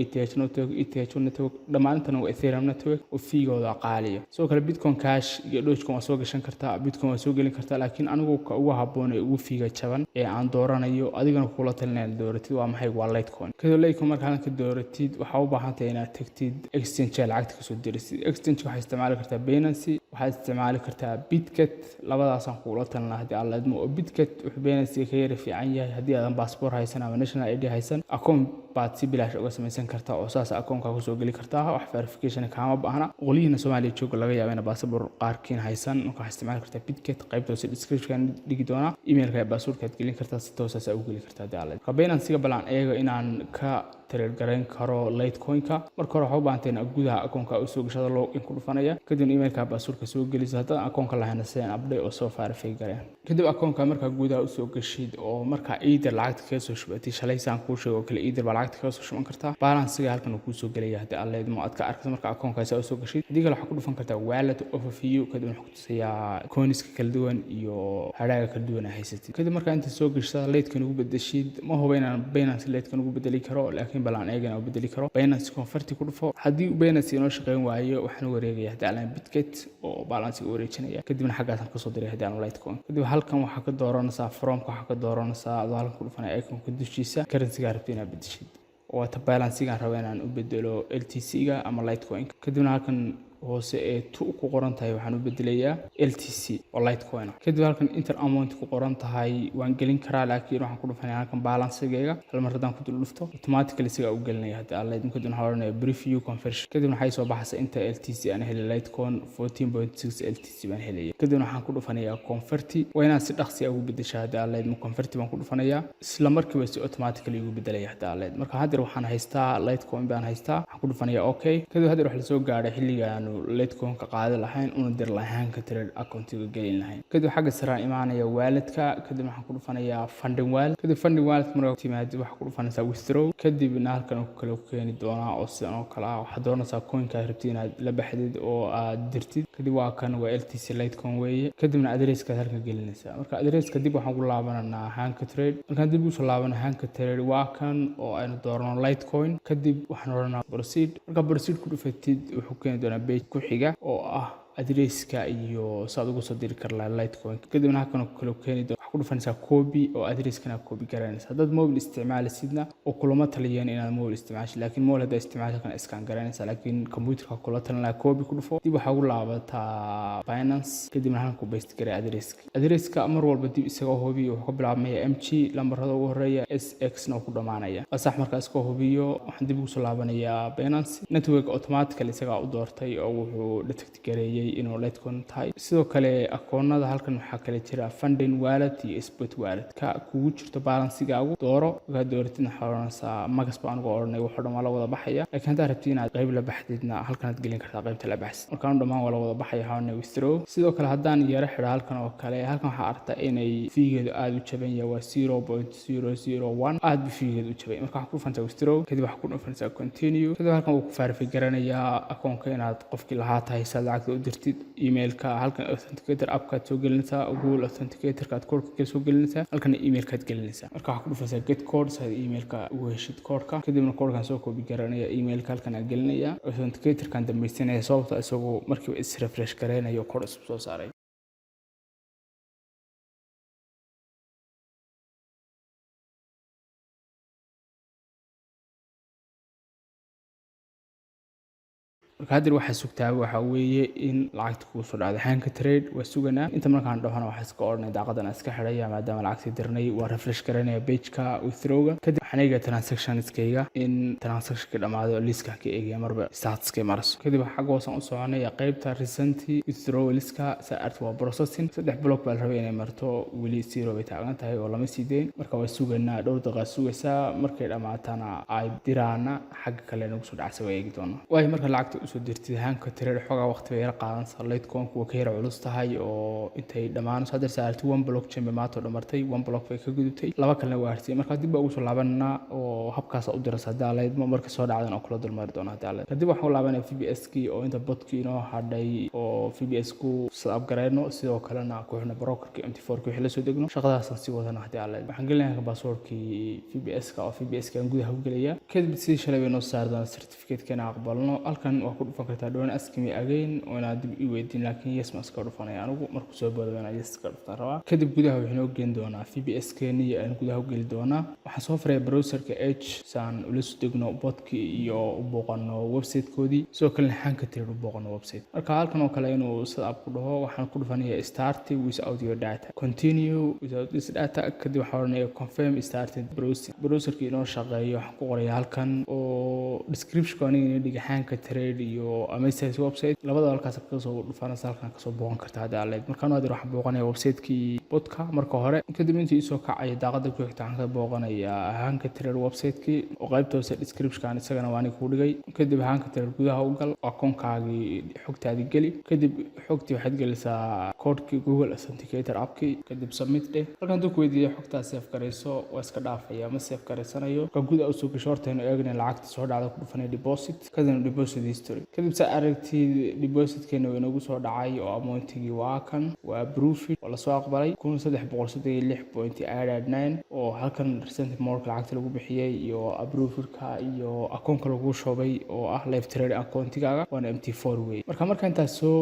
network dhammaantan waa Ethereum network oo fiigooda qaaliya sidoo kale Bitcoin Cash iyo Dogecoin waa soo gashan kartaa Bitcoin waa soo gelin kartaa laakiin anigu ka ugu habboon ee ugu fiiga jaban ee aan dooranayo adigana kula talinaya dooratid waa maxay waa Litecoin kadib Litecoin marka halka dooratid waxa u baahan tahay inaad tagtid exchange lacagta ka soo dirisid exchange waxay isticmaali kartaa Binance waxaad isticmaali kartaa Bitget labadaas aan kula talinahay hadii aad leedmo oo Bitget wuxuu Binance ka yar fiican yahay hadii aadan passport haysan ama national ID haysan akoon baad si bilaash uga samaysan kartaa oo saas akoonka ku soo gali kartaa wax verification kaama baahna qoliina Soomaaliya jooga laga yaabo in passport qaarkiin haysan waxaad isticmaali kartaa Bitget qaybta description dhigi doona email-ka password-ka aad gelin kartaa si toos ah u gali kartaa hadii aad Binance-ga balan eego inaan ka trade garan karo Litecoin-ka marka hore waxa u baahan tahay gudaha akoonka u soo gashado login ku dhufanaya kadib email-ka password-ka soo geliso haddii akoonka lahayn seen update oo soo verify garan kadib akoonka marka gudaha u soo gashid oo marka either lacagta ka soo shubatay shalay saan ku sheego kale either lacagta ka soo shuban kartaa balance-ga halkan uu ku soo galaya hadii aad leedahay aad ka arkayso marka akoonka soo soo gashid hadii kale waxa ku dhufan kartaa wallet overview kadib waxa ku tusayaa coins-ka kala duwan iyo hadhaaga kala duwan haysatid kadib marka inta soo gashada Litecoin ugu bedeshid ma hubo inaan Binance Litecoin ugu bedeli karo laakiin balan eegana u bedeli karo Binance convert ku dhufo hadii Binance inoo shaqeyn waayo waxaan wareegaya hadii aan Bitget oo balance u wareejinaya kadibna xaggaas aan ka soo diray hadii aan Litecoin kadib halkan waxa ka dooranaysaa from-ka waxa ka dooranaysaa halkan ku dhufanaya icon-ka dushiisa currency-ga rabtid inaad bedeshid oo ta balance-ga aan rabo inaan u bedelo LTC-ga ama Litecoin kadibna halkan hoose ee tu ku qoran tahay waxaan u bedelayaa LTC oo Litecoin kadib halkan enter amount ku qoran tahay waan gelin karaa laakiin waxaan ku dhufanayaa halkan balance-gayga hal mar hadaan ku dul dhufto automatically siga u gelinaya hadii aad leedahay kadib waxaan oranayaa preview conversion kadib waxay soo baxaysaa inta LTC aan helay Litecoin 14.6 LTC baan helay kadib waxaan ku dhufanayaa convert waa inaan si dhaqsi ah ugu bedeshaa hadii aad leedahay convert baan ku dhufanayaa isla markiiba si automatically ugu bedelaya hadii aad leedahay marka hadda waxaan haystaa Litecoin baan haystaa waxaan ku dhufanayaa okay kadib hadda waxa la soo gaaray xilligan aanu Litecoin ka qaadi lahayn una dir lahayn ka trade account-iga gelin lahayn. Kadib xagga sare aan imaanaya wallet-ka, kadib waxaan ku dhufanayaa funding wallet. Kadib funding wallet marka timaado waxaa ku dhufanaysaa withdraw. kadibna halkan uu kale keeni doonaa oo sidan oo kale ah waxaad doonaysaa coin-ka rabtid inaad la baxdid oo aad dirtid. kadib waa kan waa LTC Litecoin weeye. kadibna address-ka halkan gelinaysaa. marka address-ka dib waxaan ku laabananaa Hanka Trade. markaan dib u soo laabano Hanka Trade waa kan oo aynu doorano Litecoin. kadib waxaan oranaa proceed. marka proceed ku dhufatid wuxuu keeni doonaa page ku xiga oo ah address-ka iyo saad ugu soo diri kartaa Litecoin. kadibna halkan uu kale keeni doonaa waxaad ku dhufanaysaa copy oo address-kana copy garanaysaa. dad mobile isticmaalisidna oo kulama taliyeen inaad mobile isticmaashid laakiin mobile hadda isticmaasho kan scan garanaysaa laakiin computer-ka kula talinaya copy ku dhufo. dib waxaa ugu laabataa Binance. kadibna halkan ku paste garay address-ka. address-ka mar walba dib isaga hubiyo wuxuu ka bilaabmaya MG lambarada ugu horeeya SX na ku dhamaanaya. sax markaa iska hubiyo waxaan dib ugu soo laabanayaa Binance. network automatically isaga u doortay oo wuxuu detect gareeyay inuu Litecoin tahay. sidoo kale akoonada halkan waxaa kale jira funding wallet iyo spot wallet ka kugu jirto balansigaagu dooro. ka dooratidna xaranaysaa magas baan ugu oranay wuxuu dhammaan la wada baxaya. laakiin hadda rabtid inaad qayb la baxdidna halkan aad gelin kartaa qaybta la baxs. markaan dhammaan wala wada baxaya waxaan withdraw. sidoo kale haddaan yara xidha halkan oo kale halkan waxaa aragtaa inay fiigeedu aad u jaban yahay waa 0.001 aad bu fiigeedu u jabay. marka waxaa ku dhufanaysaa withdraw. kadib waxaa ku dhufanaysaa continue. kadib halkan uu ku verify garanayaa akoonka inaad qofkii lahaa tahay saad lacagta u dirtid. emailka halkan authenticator app-kaad soo gelinaysaa Google authenticator-ka aad koodhka soo gelinaysaa. halkan emailkaad gelinaysaa. marka waxaa ku dhufanaysaa get code saad emailka ugu heshid koodhka. kadibna koodhkan soo copy garanaya emailka halkan aad gelinaya. authenticator-kan dambaysanaya sababta isagoo markiiba is refresh gareynayo koodh cusub soo saaray. marka hadda waxa sugtaa waxa weeye in lacagta ku soo dhacdo Hanka Trade waa suganaa. inta markaan dhahana waxa iska oranay daaqadan iska xidhaya maadaama lacagtii dirnay waa refresh garanaya page-ka withdraw-ga. kadib waxaan eegaa transactions-kayga in transaction-ka dhamaado list-ka ka eegaya marba status-ka marso. kadib xagga hoosan u soconaya qaybta recent withdraw list-ka saartu waa processing. 3 block baa la rabay inay marto weli 0 bay taagan tahay oo lama siideen. marka waa suganaa dhowr daqiiqo sugaysaa markay dhamaatana ay diraana xagga kale nagu soo dhacay way eegi doonaa. waayo marka lacagta soo dirtid Hanka Trade xogaa waqti bay yar qaadanaysaa. Litecoin kuwa ka yar culus tahay oo intay dhamaan soo dir saartay 1 blockchain bay maato dhamartay 1 block bay ka gudubtay laba kalena waa hartay. marka dib ugu soo laabanana oo habkaas u diraysa daalad marka soo dhacdan oo kala dulmar doona daalad. kadib waxaan laabanay VPS-kii oo inta bot-kii inoo hadhay oo VPS-ku soo upgrade-no sidoo kalena ku xirna broker-kii MT4 wixii la soo degno shaqadaas si wadana daalad. waxaan gelinayaa password-kii VPS-ka oo VPS-ka gudaha u gelaya. kadib si shalay bay noo saardan certificate-kana aqbalno. halkan waa ku dhufan kartaa don't ask me again oo inaad dib i weydiin laakiin yes ma iska dhufanaya anigu markuu soo boodana yes iska dhuftan rabaa. kadib gudaha wuxuu inoo geen doonaa VPS-keeni aan gudaha u geli doonaa. waxaan soo furay browser-ka Edge saan ula soo degno bot-kii iyo u booqano website-koodii sidoo kale Hanka Trade u booqano website. marka halkan oo kale inuu setup ku dhaho waxaan ku dhufanayaa start without your data continue without this data. kadib waxaan oranayaa confirm started browsing. browser-kii inoo shaqeeyo waxaan ku qorayaa halkan oo description-ka inay dhiga Hanka Trade iyo amazing website labada halkaas ka soo dhufanaysa halkan ka soo booqan kartaa daalad. markaan hadda waxaan booqanayaa website-kii bot-ka marka hore. kadib intii soo kacay daaqada ku xigta waxaan ka booqanayaa Hanka Trade website-kii oo qaybta hoose description-kan isagana waan ku dhigay. kadib Hanka Trade gudaha u gal akoonkaagii xogtaadii geli. kadib xogtii waxaad gelisaa koodhkii Google authenticator app-kii. kadib submit dheh. halkan duu ku weydiiyo xogtaas save gareyso waa iska dhaafaya ma save gareysanayo. ka gudaha u soo gasho hortayna eegna lacagta soo dhacda ku dhufanay deposit. kadibna deposit history. kadib sa aragtid deposit-keena way nagu soo dhacay oo amount-gii waa kan waa proof oo la soo aqbalay 1336.89 oo halkan recent more lacagta lagu bixiyay iyo approval-ka iyo akoonka lagu shubay oo ah live trade account-gaaga waa MT4 way. marka intaas soo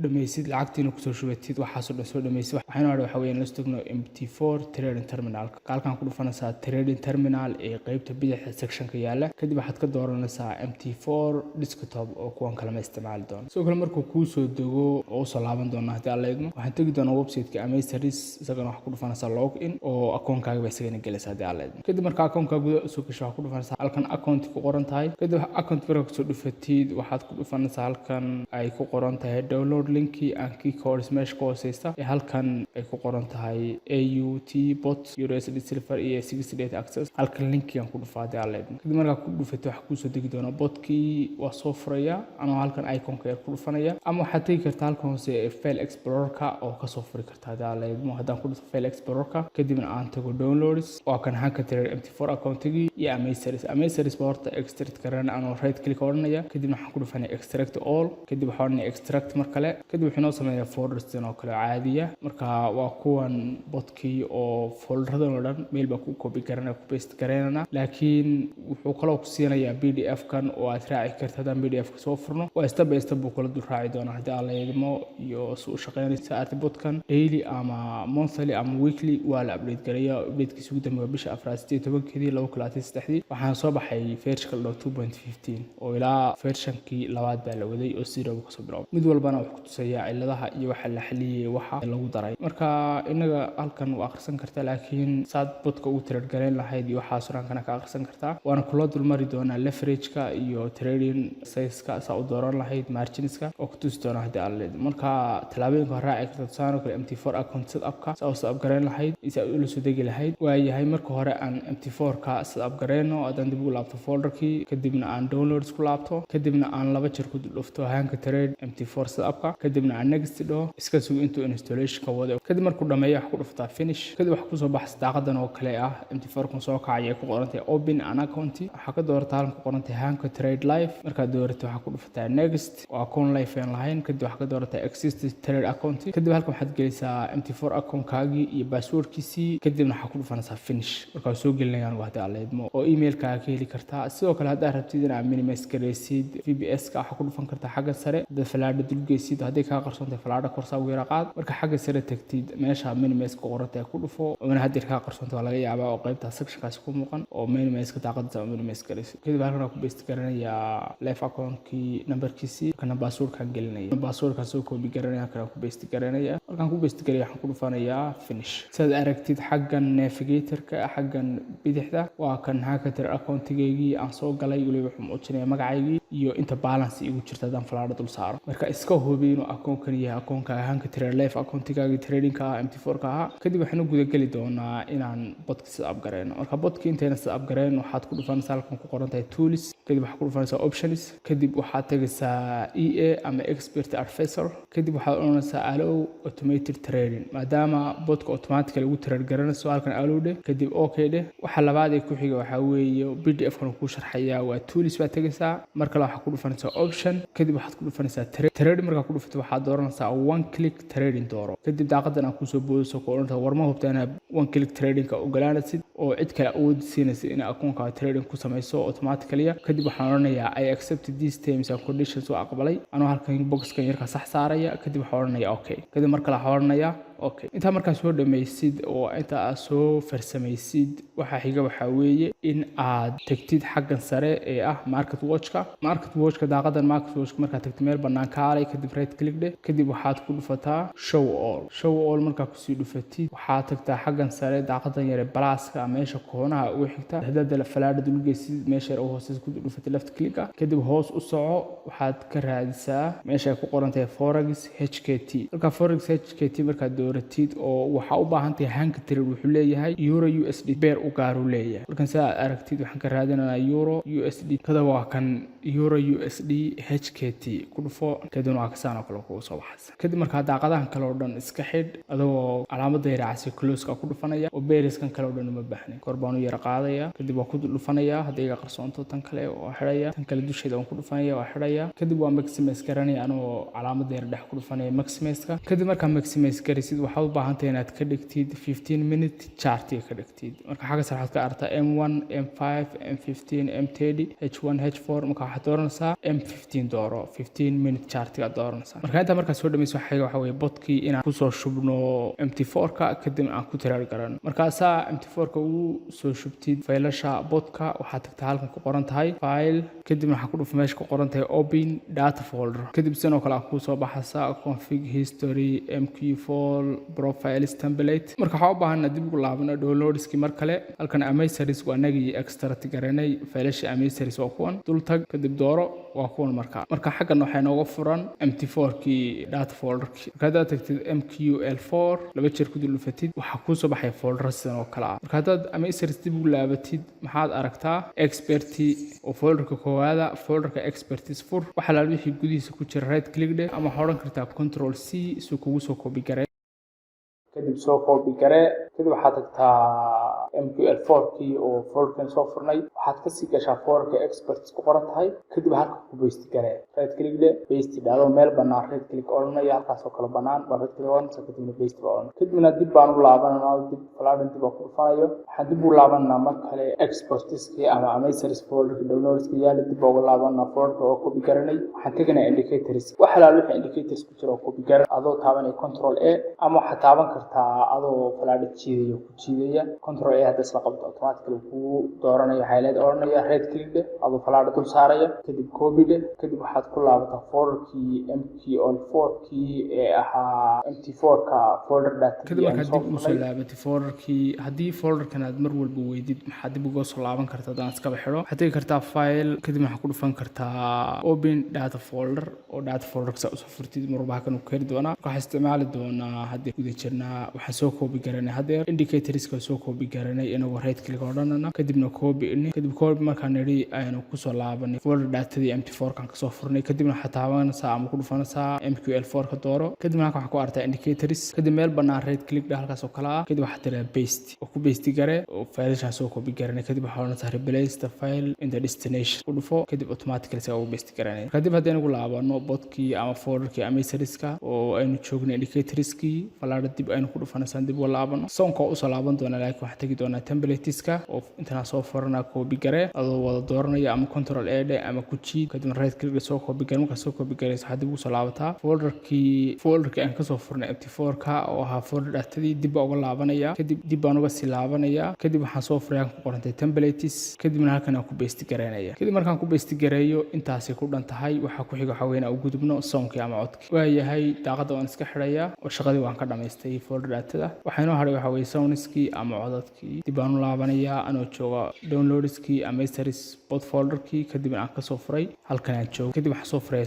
dhameysid lacagtiina ku soo shubatid waxa soo dhameysid waxayna waxa weeyaan la stogno MT4 trading terminal. halkan ku dhufanaysaa trading terminal ee qaybta bidixda section-ka yaala. kadib waxaad ka dooranaysaa MT4 desktop oo kuwan kale ma isticmaali doono. sidoo kale markuu kuu soo dego oo soo laaban doona hadii alla idmo waxaan tagi doonaa website-ka Amazeris isagana waxa ku dhufanaysaa login oo akoonkaaga bay isagana gelaysaa hadii aad leedahay kadib marka akoonkaaga gudaha soo gasho waxa ku dhufanaysaa halkan account ku qoran tahay kadib account marka soo dhufatid waxaad ku dhufanaysaa halkan ay ku qoran tahay download linki and key codes meesha ku hooseysa ee halkan ay ku qoran tahay AUT bot USD silver iyo 68 access halkan linkigan ku dhufaa hadii aad leedahay kadib marka ku dhufato waxa ku soo degi doona botkii waa soo furaya ama halkan iconka yar ku dhufanaya ama waxaad tagi kartaa halkan hoose ee file explorer-ka oo ka soo furi kartaa hadii aad leedahay haddaan ku dhufto file explorer-ka kadibna aan tago downloads waa kan hanka tirar MT4 account-igi iyo amazeris baa horta extract karana anoo right click oranaya kadibna waxaan ku dhufanaya extract all kadib waxaan oranaya extract mar kale kadib wuxuu noo sameeyaa folders oo kale caadiya marka waa kuwan botkii oo folderadan oo dhan meel baa ku copy garanaya ku paste garanayna laakiin wuxuu kaloo ku siinayaa PDF kan oo aad raaci karto haddaan PDF ka soo furno waa step by step buu kala dul raaci doonaa haddii aad leedmo iyo soo shaqeynaysa artbotkan daily ama monthly ama weekly waa la update gareeyaa update-kiisa ugu dambeeya bisha 14-keedii 2023 waxaan soo baxay version 2.15 oo ilaa version-kii labaad baa la waday oo zero ka soo bilaabay mid walbana wuxuu ku tusayaa ciladaha iyo waxa la xaliyay waxa lagu daray marka inaga halkan waa akhrisan kartaa laakiin saad botka ugu tirar galeen lahayd iyo waxa surankana ka akhrisan kartaa waana kula dul mari doonaa leverage-ka iyo trading size-ka saa u dooran lahayd margins-ka oo ku tusi doona haddii aad leedahay marka talaabooyinka raaci karta tusaale kale MT4 account setup-ka saa u soo gareyn lahayd isa ula soo degi lahayd waayahay marka hore aan MT4-ka setup gareyno haddaan dib ugu laabto folder-kii kadibna aan downloads ku laabto kadibna aan laba jeer ku dhufto hanka trade MT4 setup-ka kadibna aan next dhaho iska sugo intuu installation-ka wado kadib markuu dhameeyo wax ku dhuftaa finish kadib wax ku soo baxay daaqadan oo kale ah MT4-ka soo kacay ku qoran tahay open an account waxa ka doortaa halka ku qoran tahay hanka trade live marka doorato waxa ku dhuftaa next waa account live aan lahayn kadib waxa ka doorataa exist trade account kadib halkan waxaad gelisaa MT4 account-kaagii iyo password-kiisii kadibna waxa ku dhufanaysaa finish marka soo gelinayaan wada aleedmo oo email-kaaga ka heli kartaa sidoo kale haddaad rabtid inaad minimize gareysid VPS-ka waxa ku dhufan kartaa xagga sare haddaad falaadha dulgeysid hadday kaa qarsoontahay falaadha korsaa ugu yara qaad marka xagga sare tagtid meesha minimize ku qorantay ku dhufo oo haddii kaa qarsoontahay waa laga yaabaa oo qaybta section-kaasi ku muuqan oo minimize-ka daaqadda minimize gareysid kadib halkan waxaan ku paste garanayaa live account-kii number-kiisii kana password-kaan gelinaya password-kaan soo copy garanaya kana ku paste garanaya markaan ku paste garaya waxaan ku dhufanayaa finish sidaad aragtid xaggan navigator-ka xaggan bidixda waa kan haka tir account-gaygii aan soo galay waliba wuxuu muujinaya magacaygii iyo inta balance igu jirta hadaan falaadha dul saaro marka iska hubi inuu account-kan yahay account-kaaga hanka tir live account-gaaga trading-ka MT4-ka ahaa kadib waxaan u guda geli doonaa inaan botka setup gareyno marka botka intayna setup gareyn waxaad ku dhufanaysaa halkan ku qoran tahay tools kadib waxaad ku dhufanaysaa options kadib waxaad tagaysaa EA ama expert advisor kadib waxaad oranaysaa allow automated trading maadaama botka automatically ugu tirar garanayso halkan allow dheh kadib okay dheh waxa labaad ee ku xiga waxa weeye PDF-kan ku sharxaya waa tools baad tagaysaa marka waxaad ku dhufanaysaa option kadib waxaad ku dhufanaysaa trade marka ku dhufato waxaad dooranaysaa one click trading dooro kadib daaqadan aan ku soo boodayso ku oranaysaa warma hubtaana one click trading-ka ogolaanaysid oo cid kale awood siinaysa in account-ka trading ku samayso automatically kadib waxaan oranayaa I accept these terms and conditions oo aqbalay anoo halkan box-kan yarka sax saaraya kadib waxaan oranayaa okay kadib marka la oranayaa okay inta markaa soo dhameysid oo inta aad soo farsamaysid waxa xiga waxa weeye in aad tagtid xaggan sare ee ah market watch-ka daaqadan market watch-ka markaad tagtid meel bannaan ka alay kadib right click dheh kadib waxaad ku dhufataa show all markaa kusii dhufatid waxaad tagtaa xaggan sare daaqadan yare balaaska meesha koonaha ugu xigta haddaad falaadha dulgeysid meesha yar u hooseysa ku dhufatid left click kadib hoos u soco waxaad ka raadisaa meesha ay ku qoran tahay forex HKT marka forex HKT markaad dooratid oo waxa u baahan tahay hanka trade wuxuu leeyahay euro USD bear u gaar u leeyahay marka sidaad aragtid waxaan ka raadinayaa euro USD kada waa kan euro USD HKT ku dhufo kadibna waa kasaan oo kale ku soo baxaysa kadib marka daaqadahan kale oo dhan iska xidh adoo calaamadda yaraacsi close-ka ku dhufanaya oo beeriskan kale oo dhan uma baahnin kor baan u yara qaadaya kadib waa ku dhufanaya haddii iga qarsoonto tan kale waa xidhaya tan kale dusheeda waan ku dhufanaya waa xidhaya kadib waa maximize garanaya anoo calaamadda yar dhex ku dhufanaya maximize-ka kadib markaa maximize garisid waxaad u baahan tahay inaad ka dhigtid 15 minute chart-iga ka dhigtid marka xagga sare waxaad ka aragtaa M1 M5 M15 M30 H1 H4 marka waxaad dooranaysaa M15 dooro 15 minute chart-iga dooranaysaa marka inta markaa soo dhameyso waxa weeye botkii inaan ku soo shubno MT4-ka kadib aan ku tirar garano markaasaa MT4-ka ugu soo shubtid faylasha botka waxaad tagtaa halkan ku qoran tahay file kadibna waxaa ku dhufa meesha ku qoran tahay open data folder kadib sidoo kale ku soo baxaysa config history MQ4 profiles template marka waxaan u baahanaa dib ugu laabano downloadski mar kale halkan amazeries waa anagii extract garanay faylasha amazeries waa kuwan dul tag kadib dooro waa kuwan marka xaggan waxay nooga furan mt4kii data folderkii marka haddaad tagtid mql4 laba jeer ku dulfatid waxaa kuu soo baxaya folder sidan oo kale ah marka haddaad amazeries dib ugu laabatid maxaad aragtaa experti oo folderka koowaada folderka expertis fur waxa la wixii gudihiisa ku jira right click dheh ama waxaad oran kartaa control c si kugu soo copy garee kadib soo copy garee kadib waxaad tagtaa mql4kii oo folderkan soo furnay waxaad ka sii gashaa folderka experts ku qoran tahay kadib halka ku paste garee right click dheh paste dhado meel bannaan right click oranaya halkaas oo kale bannaan waa right click oranaysa kadibna paste baa oran kadibna dib baan u laabananaa dib falaadhan dib ku dhufanayo waxaan dib u laabananaa mar kale expertiskii ama amazeries folderka downloadska yaala dib ugu laabananaa folderka oo copy garanay waxaan teganaa indicators waxa la wixii indicators ku jira oo copy garan adoo taabanay control a ama waxaad taaban kartaa adoo falaadha jiidaya ku jiidaya control a hadda isla qabto automatically kuu dooranayo highlight oranaya right click dheh adoo falaadha dul saaraya kadib copy dheh kadib waxaad ku laabataa folderkii mql4kii ee ahaa mt4ka folder data kadib markaad dib ugu soo laabatay folderkii haddii folderkan aad mar walba weydid maxaad dib uga soo laaban kartaa haddaan iskaba xidho waxaad tegi kartaa file kadib waxaad ku dhufan kartaa open data folder oo data folderka saa usoo furtid marwalba halkan uu keeni doonaa waxaan isticmaali doonaa haddii guda jirnaa waxaan soo copy garanay haddeer indicatorska soo copy garanay inagoo right click odhanana kadibna copy kadib copy markaan nidhi aynu kusoo laabanay folder datadii mt4kan kasoo furnay kadibna waxaad taabanaysaa ama ku dhufanaysaa mql4 ka dooro kadibna halkan waxaa ku artaa indicators kadib meel bannaan right click dheh halkaas oo kale ah kadib waxaad tiraa paste oo ku paste garee oo faylashaan soo copy garanay kadib waxaa odhanaysaa replace the file in the destination ku dhufo kadib automatically saa ugu paste garanay kadib haddaynu ku laabano bodkii ama folderkii amazerieska oo aynu joognay indicatorskii falaadha dib aynu ku dhufanaysaan dib uga laabano soonka oo usoo laaban doonaa laakiin waxaa tegi doonaa templateska oo intanaa soo furanaa copy garee adoo wada dooranaya ama control a dheh ama ku jiid kadibna right click soo copy garee markaa soo copy gareysa waxaad dib ugu soo laabataa folderkii aan kasoo furnay mt4ka oo ahaa folder datadii dib baa uga laabanaya kadib dib baan uga sii laabanaya kadib waxaan soo furay ku qorantay templates kadibna halkan aan ku paste gareynaya kadib markaan ku paste gareeyo intaasay ku dhan tahay waxaa ku xiga waxaa weyn aan u gudubno soonkii ama codkii waayahay daaqadda waan iska xidhaya oo shaqadii waan ka dhamaystay folder datada waxaa inoo hadhay waxaa weeye soundskii ama codadkii dib baan u laabanayaa anoo jooga downloadskii amazeries bot folderkii kadibna aan kasoo furay halkan aan joogo kadib waxaan soo furay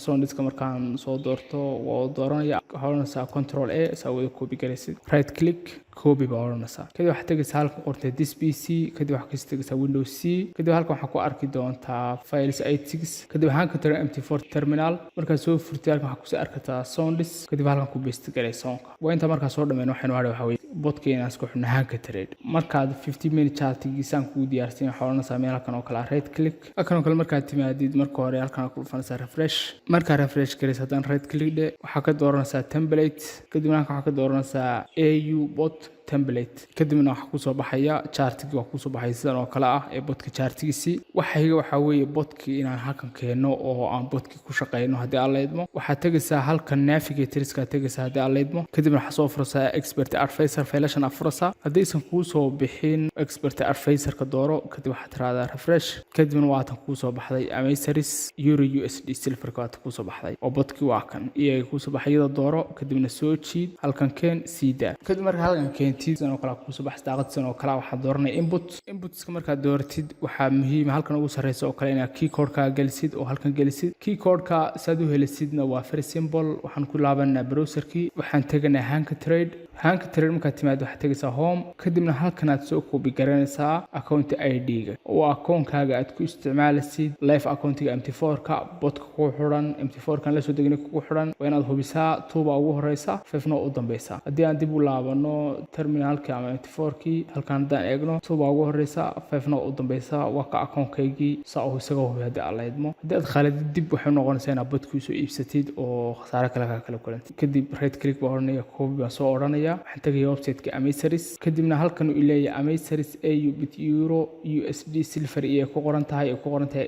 soundska markaan soo doorto waa dooranaya horanaysaa control a saa wada copy garaysid right click copy baa oranaysaa kadib waxaad tegaysaa halka qortay this pc kadib waxaad kasii tegaysaa windows c kadib halkan waxaa ku arki doontaa files 86 kadib waxaan ka tiraa mt4 terminal markaad soo furtay halkan waxaad kusii arkataa sounds kadib halkan ku paste garay soundka waa inta markaa soo dhammeyn waxaynu hadhay waxaa weeye bodkeena isku xidhna hanka trade markaad 15 minute chartigiisaan kugu diyaarsan waxaa oranaysaa meel halkan oo kale right click halkan oo kale markaad timaadid marka hore halkan ku dhufanaysaa refresh markaa refresh garaysa haddaan right click dhe waxaa ka dooranaysaa template kadibna halkan waxaa ka dooranaysaa au bot template kadibna waxa kusoo baxaya chartigi waa kusoo baxay sidan oo kale ah ee bodka chartigiisi waxaa weeye bodkii inaan halkan keeno oo aan bodkii ku shaqeyno haddii aan leedmo waxaad tegaysaa halkan navigatorska tegaysaa haddii aan leedmo kadibna waxaa soo furaysaa expert advisor faylashan aad furaysaa haddaysan kuu soo bixin expert advisorka dooro kadib waxaad tiraahdaa refresh kadibna waatan kuu soo baxday amazeries euro usd silverka waatan kuu soo baxday oo bodkii waa kan iyaga kuu soo baxay iyada dooro kadibna soo jiid halkan keen sii daa kadib marka halkan keen sidoo kale ku soo baxay daaqad sidoo kale waxaad dooranay inputska markaad dooratid waxaa muhiim halkan ugu sareysa oo kale inaad keycode ka gelisid oo halkan gelisid keycode ka saad u helisidna waa very simple waxaan ku laabanaa browserkii waxaan teganaa hanka trade markaad timaad waxaad tegaysaa home kadibna halkan aad soo copy garanaysaa account ID-ga oo akoonkaaga aad ku isticmaalaysid live accountiga mt4ka bodka ku xiran mt4kan la soo degnay ku xiran waa inaad hubisaa tuuba ugu horeysa 5 u dambeysa haddii aan dib u laabano terminalka ama mt4kii halkan haddaan eegno tuuba ugu horeysa 5 u dambeysa waa ka akoonkaygii saa oo isaga hubi haddii aad leedmo haddii aad khalidid dib waxay noqonaysaa inaad bodkii soo iibsatid oo khasaare kale kulantid kadib right click baa oranaya copy baa soo oranaya oranaya waxaan tagayaa website-ka Amazeris kadibna halkan uu leeyahay Amazeris AU bit euro USD silver iyo ku qoran tahay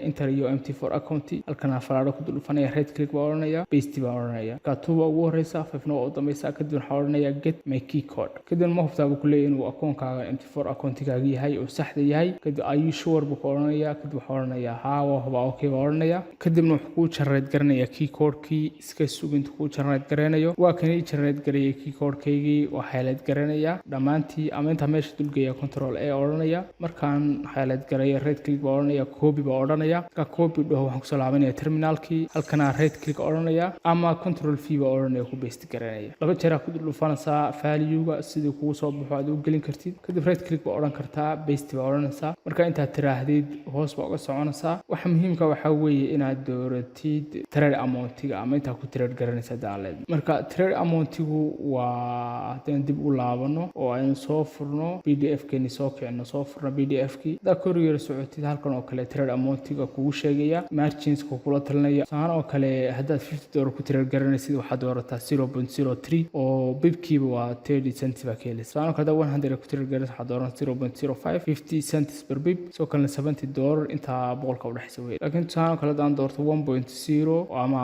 enter iyo MT4 account halkan falaadho ku dhufanaya right click baa oranaya paste baa oranaya ka tuuba ugu horeysa 5 oo dambaysa kadib waxaan oranaya get my key code kadib ma hubtaa ku leeyahay inuu akoonkaaga MT4 account-kaaga yahay oo saxda yahay kadib are you sure buu oranaya kadib waxaan oranaya haa waa okay baa oranaya kadibna wuxuu ku generate garanaya key code-kii iska suginta ku generate garanayo waa kan ii generate gareeyay key code-kaygii waa highlight garanaya dhamaantii ama inta meesha dulgeeya control A oranaya markaan highlight gareeyo right click baa oranaya copy baa oranaya ka copy dhaho waxaan ku soo laabanaya terminalkii halkana right click oranaya ama control V baa oranaya ku paste garanaya laba jeer ku dhufanaysaa value-ga sidii kugu soo baxo aad u gelin kartid kadib right click baa oran kartaa paste baa oranaysaa marka inta tiraahdid hoos baa uga soconaysaa waxa muhiimka waxa weeye inaad dooratid trade amount-iga ama inta ku trade garanaysa daaleed marka trade amount-igu waa hadaan dib u laabano oo aynu soo furno PDF-keeni soo kicino soo furno PDF-kii da courier socotid halkan oo kale trade amount-iga kugu sheegaya margins-ka kula talinaya saan oo kale hadaad $50 ku trade garanaysid waxaad doorataa 0.03 oo bibkiiba waa 30 cents baa keelaysa saan oo kale 100 ku trade garanaysid waxaad doorataa 0.05 50 cents per bib soo kale $70 inta boqolka u dhaxaysa weey laakiin saan oo kale daan doorto 1.0 ama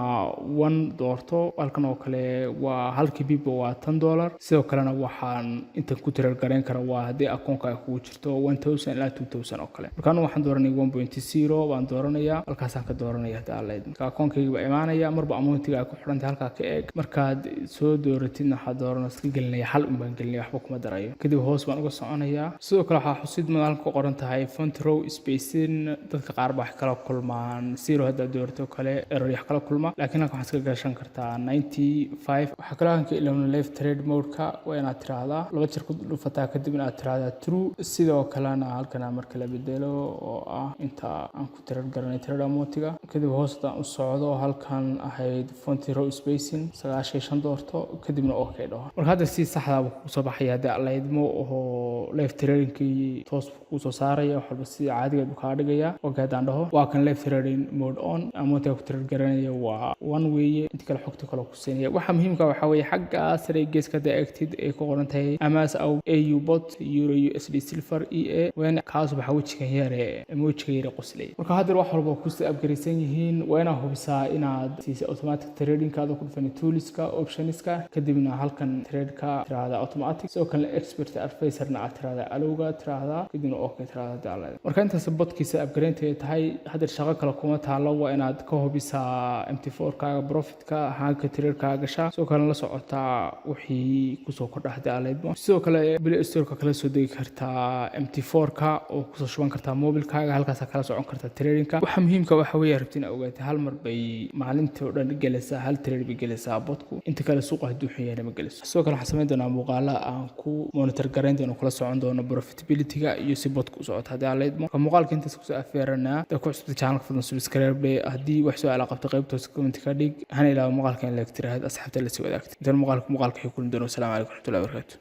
1 doorto halkan oo kale waa halkii bib waa $10 sidoo kalena waxaan inta ku trade garan kara waa hadii akoonka ay kugu jirto 1000 ilaa 2000 oo kale markaan waxaan dooranay 1.0 baan dooranaya halkaas aan ka dooranaya daaleed marka akoonkayga baa imaanaya marba amount-iga ku xirantay halka ka eeg markaad soo dooratid waxaad dooranaysaa gelinaya hal baan gelinaya waxba kuma darayo kadib hoos baan uga soconaya sidoo kale waxa xusid madalka ku qoran tahay font row spacing dadka qaar baa kala kulmaan 0 hadda doorto kale error wax kala kulma laakiin halka waxaad ka gashan kartaa 95 waxa kale aan ka ilaalinay live trade mode-ka waa inaad tiraahdaa laba jeer ku dhufataa kadib inaad tiraahdaa true sidoo kalena halkan marka la bedelo oo ah inta aan ku trade garanay trade amount-iga kadib hoosta u socdo halkan ahayd font row spacing 95 doorto kadibna okay dhaho marka hadda si sax ah ku soo baxaya hadda leedmo oo live trading-kii toos ku soo saaraya wax walba si caadiga ah ka dhigaya oo gaadaan dhaho waa kan live trading mode on amount-iga ku trade garanaya waa one way inta kala xogta kala ku siinaya waxa muhiimka waxa weeye xagga sare geeska active ee ku qoran tahay amas au AU bot euro USD silver EA weena kaas waxa wajiga yare emojiga yare qoslay marka hadda wax walba ku soo upgrade yihiin weena hubisaa inaad si automatic trading-kaada ku dhufan tools-ka options-ka kadibna halkan trade-ka tiraahdo automatic soo kale expert advisor-na aad tiraahdo alowga tiraahdo kadibna okay tiraahdo daaleed marka intaas botkiisa upgrade tahay hadda shaqo kale kuma taalo waa inaad ka hubisaa MT4-kaaga profit-ka halka trade-kaaga gasha soo kale la socotaa wixii ku soo kordhay daaleed sidoo kale Play Store-ka kala soo degi kartaa MT4-ka oo ku soo shuban kartaa mobile-kaaga halkaas kala socon kartaa trading-ka waxa muhiimka waxa weeye rabtiin ogaatay hal mar bay maalintii oo dhan galaysaa hal trade bay galaysaa botku inta kale suuqa haduu xiyay ma galayso sidoo kale waxaan sameyn doonaa muuqaalo aan ku monitor gareyn doono kula socon doono profitability-ga iyo si botku u socota daaleed marka muuqaalka intaas ku soo afeeranaa da ku cusub channel fadlan subscribe hadii wax soo qabto qaybta comment ka dhig hana ilaa muuqaalkan la tirahad asxaabta la sii wadaagtay inta muuqaalka xukun doono. Assalaamu calaykum warahmatullahi wabarakatuh.